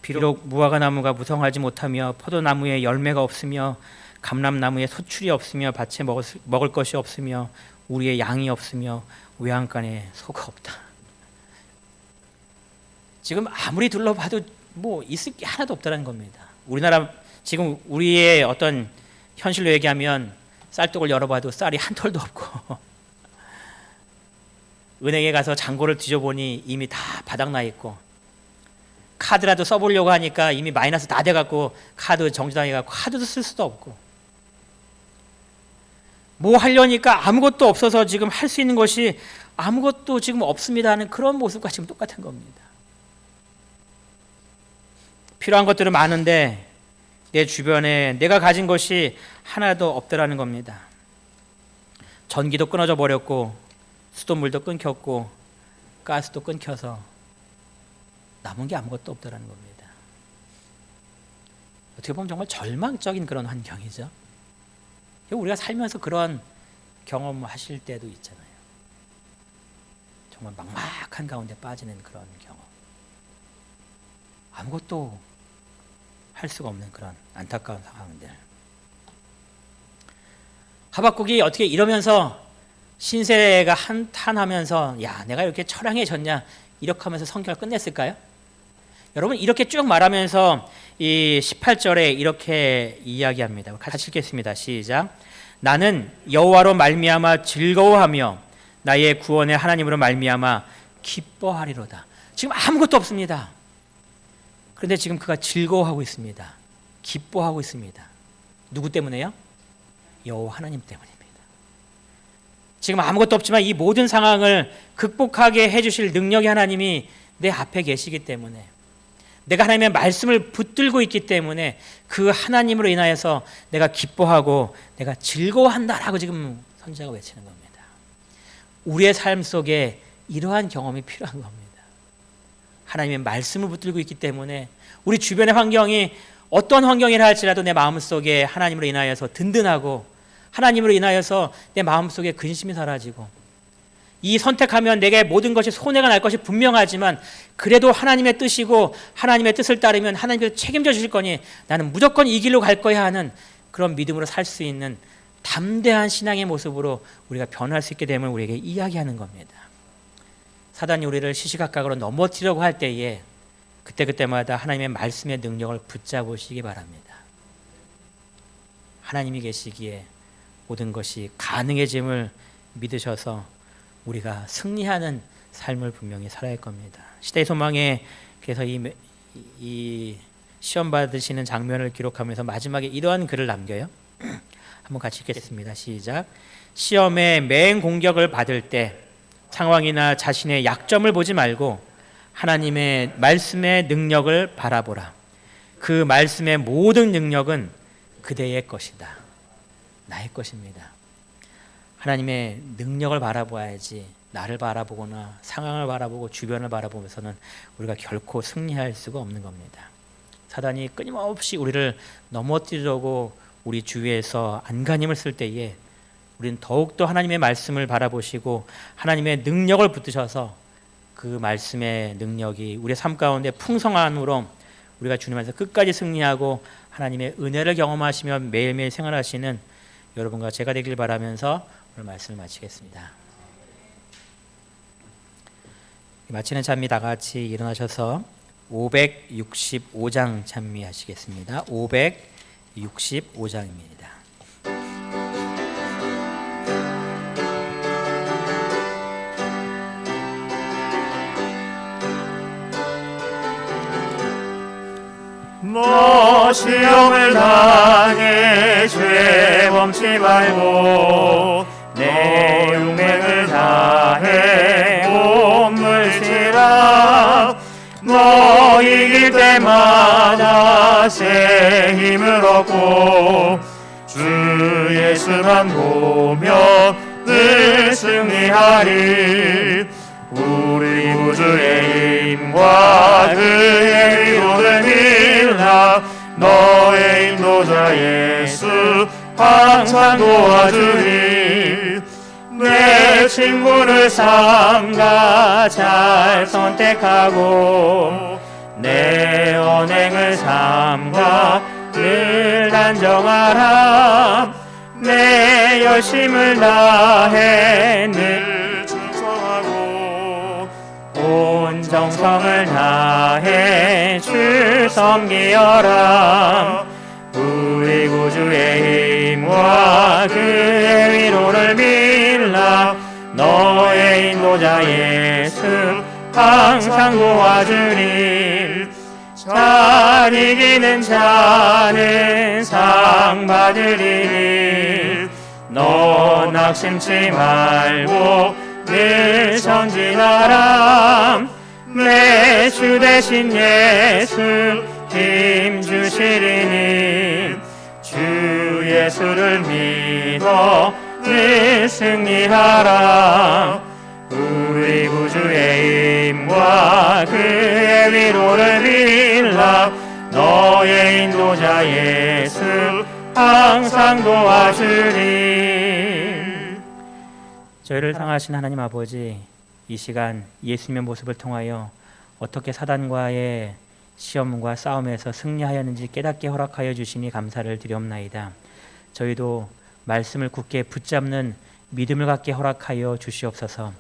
비록 무화과 나무가 무성하지 못하며 포도나무에 열매가 없으며 감람나무에 소출이 없으며 밭에 먹을 것이 없으며 우리의 양이 없으며 외양간에 소가 없다. 지금 아무리 둘러봐도 뭐 있을 게 하나도 없다는 겁니다. 우리나라 지금 우리의 어떤 현실로 얘기하면 쌀독을 열어봐도 쌀이 한 톨도 없고 은행에 가서 잔고를 뒤져보니 이미 다 바닥나 있고 카드라도 써보려고 하니까 이미 마이너스 다 돼갖고 카드 정지당해갖고 카드도 쓸 수도 없고 뭐 하려니까 아무것도 없어서 지금 할 수 있는 것이 아무것도 지금 없습니다 하는 그런 모습과 지금 똑같은 겁니다. 필요한 것들은 많은데 내 주변에 내가 가진 것이 하나도 없더라는 겁니다. 전기도 끊어져 버렸고 수돗물도 끊겼고 가스도 끊겨서 남은 게 아무것도 없더라는 겁니다. 어떻게 보면 정말 절망적인 그런 환경이죠. 우리가 살면서 그런 경험하실 때도 있잖아요. 정말 막막한 가운데 빠지는 그런 경험. 아무것도 할 수가 없는 그런 안타까운 상황들. 하박국이 어떻게 이러면서 신세가 한탄하면서 야 내가 이렇게 처량해졌냐 이렇게 하면서 성경을 끝냈을까요? 여러분 이렇게 쭉 말하면서 이 18절에 이렇게 이야기합니다. 같이 읽겠습니다. 시작. 나는 여호와로 말미암아 즐거워하며 나의 구원의 하나님으로 말미암아 기뻐하리로다. 지금 아무것도 없습니다. 그런데 지금 그가 즐거워하고 있습니다. 기뻐하고 있습니다. 누구 때문에요? 여호와 하나님 때문입니다. 지금 아무것도 없지만 이 모든 상황을 극복하게 해주실 능력의 하나님이 내 앞에 계시기 때문에 내가 하나님의 말씀을 붙들고 있기 때문에 그 하나님으로 인하여서 내가 기뻐하고 내가 즐거워한다라고 지금 선지자가 외치는 겁니다. 우리의 삶 속에 이러한 경험이 필요한 겁니다. 하나님의 말씀을 붙들고 있기 때문에 우리 주변의 환경이 어떤 환경이라 할지라도 내 마음속에 하나님으로 인하여서 든든하고 하나님으로 인하여서 내 마음속에 근심이 사라지고 이 선택하면 내게 모든 것이 손해가 날 것이 분명하지만 그래도 하나님의 뜻이고 하나님의 뜻을 따르면 하나님께서 책임져 주실 거니 나는 무조건 이 길로 갈 거야 하는 그런 믿음으로 살 수 있는 담대한 신앙의 모습으로 우리가 변할 수 있게 됨을 우리에게 이야기하는 겁니다. 사단이 우리를 시시각각으로 넘어뜨리려고 할 때에 그때그때마다 하나님의 말씀의 능력을 붙잡으시기 바랍니다. 하나님이 계시기에 모든 것이 가능해짐을 믿으셔서 우리가 승리하는 삶을 분명히 살아야 할 겁니다. 시대의 소망에 그래서 이 시험 받으시는 장면을 기록하면서 마지막에 이러한 글을 남겨요. 한번 같이 읽겠습니다. 시작. 시험에 맹 공격을 받을 때 상황이나 자신의 약점을 보지 말고 하나님의 말씀의 능력을 바라보라. 그 말씀의 모든 능력은 그대의 것이다. 나의 것입니다. 하나님의 능력을 바라봐야지 나를 바라보거나 상황을 바라보고 주변을 바라보면서는 우리가 결코 승리할 수가 없는 겁니다. 사단이 끊임없이 우리를 넘어뜨리려고 우리 주위에서 안간힘을 쓸 때에 우리는 더욱더 하나님의 말씀을 바라보시고 하나님의 능력을 붙드셔서 그 말씀의 능력이 우리의 삶 가운데 풍성함으로 우리가 주님 안에서 끝까지 승리하고 하나님의 은혜를 경험하시며 매일매일 생활하시는 여러분과 제가 되길 바라면서 오늘 말씀을 마치겠습니다. 마치는 찬미 다 같이 일어나셔서 565장 찬미하시겠습니다. 565장입니다. 너 시험을 당해 죄 범치 말고 내 용맹을 다해 몸을 치라. 너 이길 때마다 새 힘을 얻고 주 예수만 보며 늘 승리하리. 우리 구주의 힘과 그의 위로를 빌라. 너의 인도자 예수 항상 도와주리. 내 친구를 삼가 잘 선택하고 내 언행을 삼가 늘 단정하라. 내 열심을 다해 늘 충성하고 온 정성을 다해 주 섬기어라. 우리 구주의 힘과 그의 위로를 빌라. 너의 인도자 예수 항상 도와주리. 잘 이기는 자는 상 받으리니 너 낙심치 말고 늘 전진하라. 내 주 대신 예수 힘 주시리니 주 예수를 믿어 늘 승리하라. 우리 구주의 힘과 그의 위로를 빌라. 너의 인도자 예수 항상 도와주리. 저희를 사랑하신 하나님 아버지, 이 시간 예수님의 모습을 통하여 어떻게 사단과의 시험과 싸움에서 승리하였는지 깨닫게 허락하여 주시니 감사를 드리옵나이다. 저희도 말씀을 굳게 붙잡는 믿음을 갖게 허락하여 주시옵소서.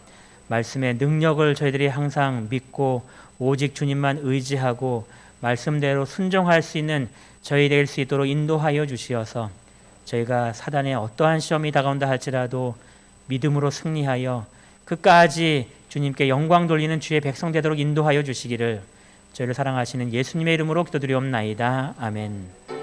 말씀의 능력을 저희들이 항상 믿고 오직 주님만 의지하고 말씀대로 순종할 수 있는 저희 될 수 있도록 인도하여 주시어서 저희가 사단의 어떠한 시험이 다가온다 할지라도 믿음으로 승리하여 끝까지 주님께 영광 돌리는 주의 백성 되도록 인도하여 주시기를 저희를 사랑하시는 예수님의 이름으로 기도드리옵나이다. 아멘.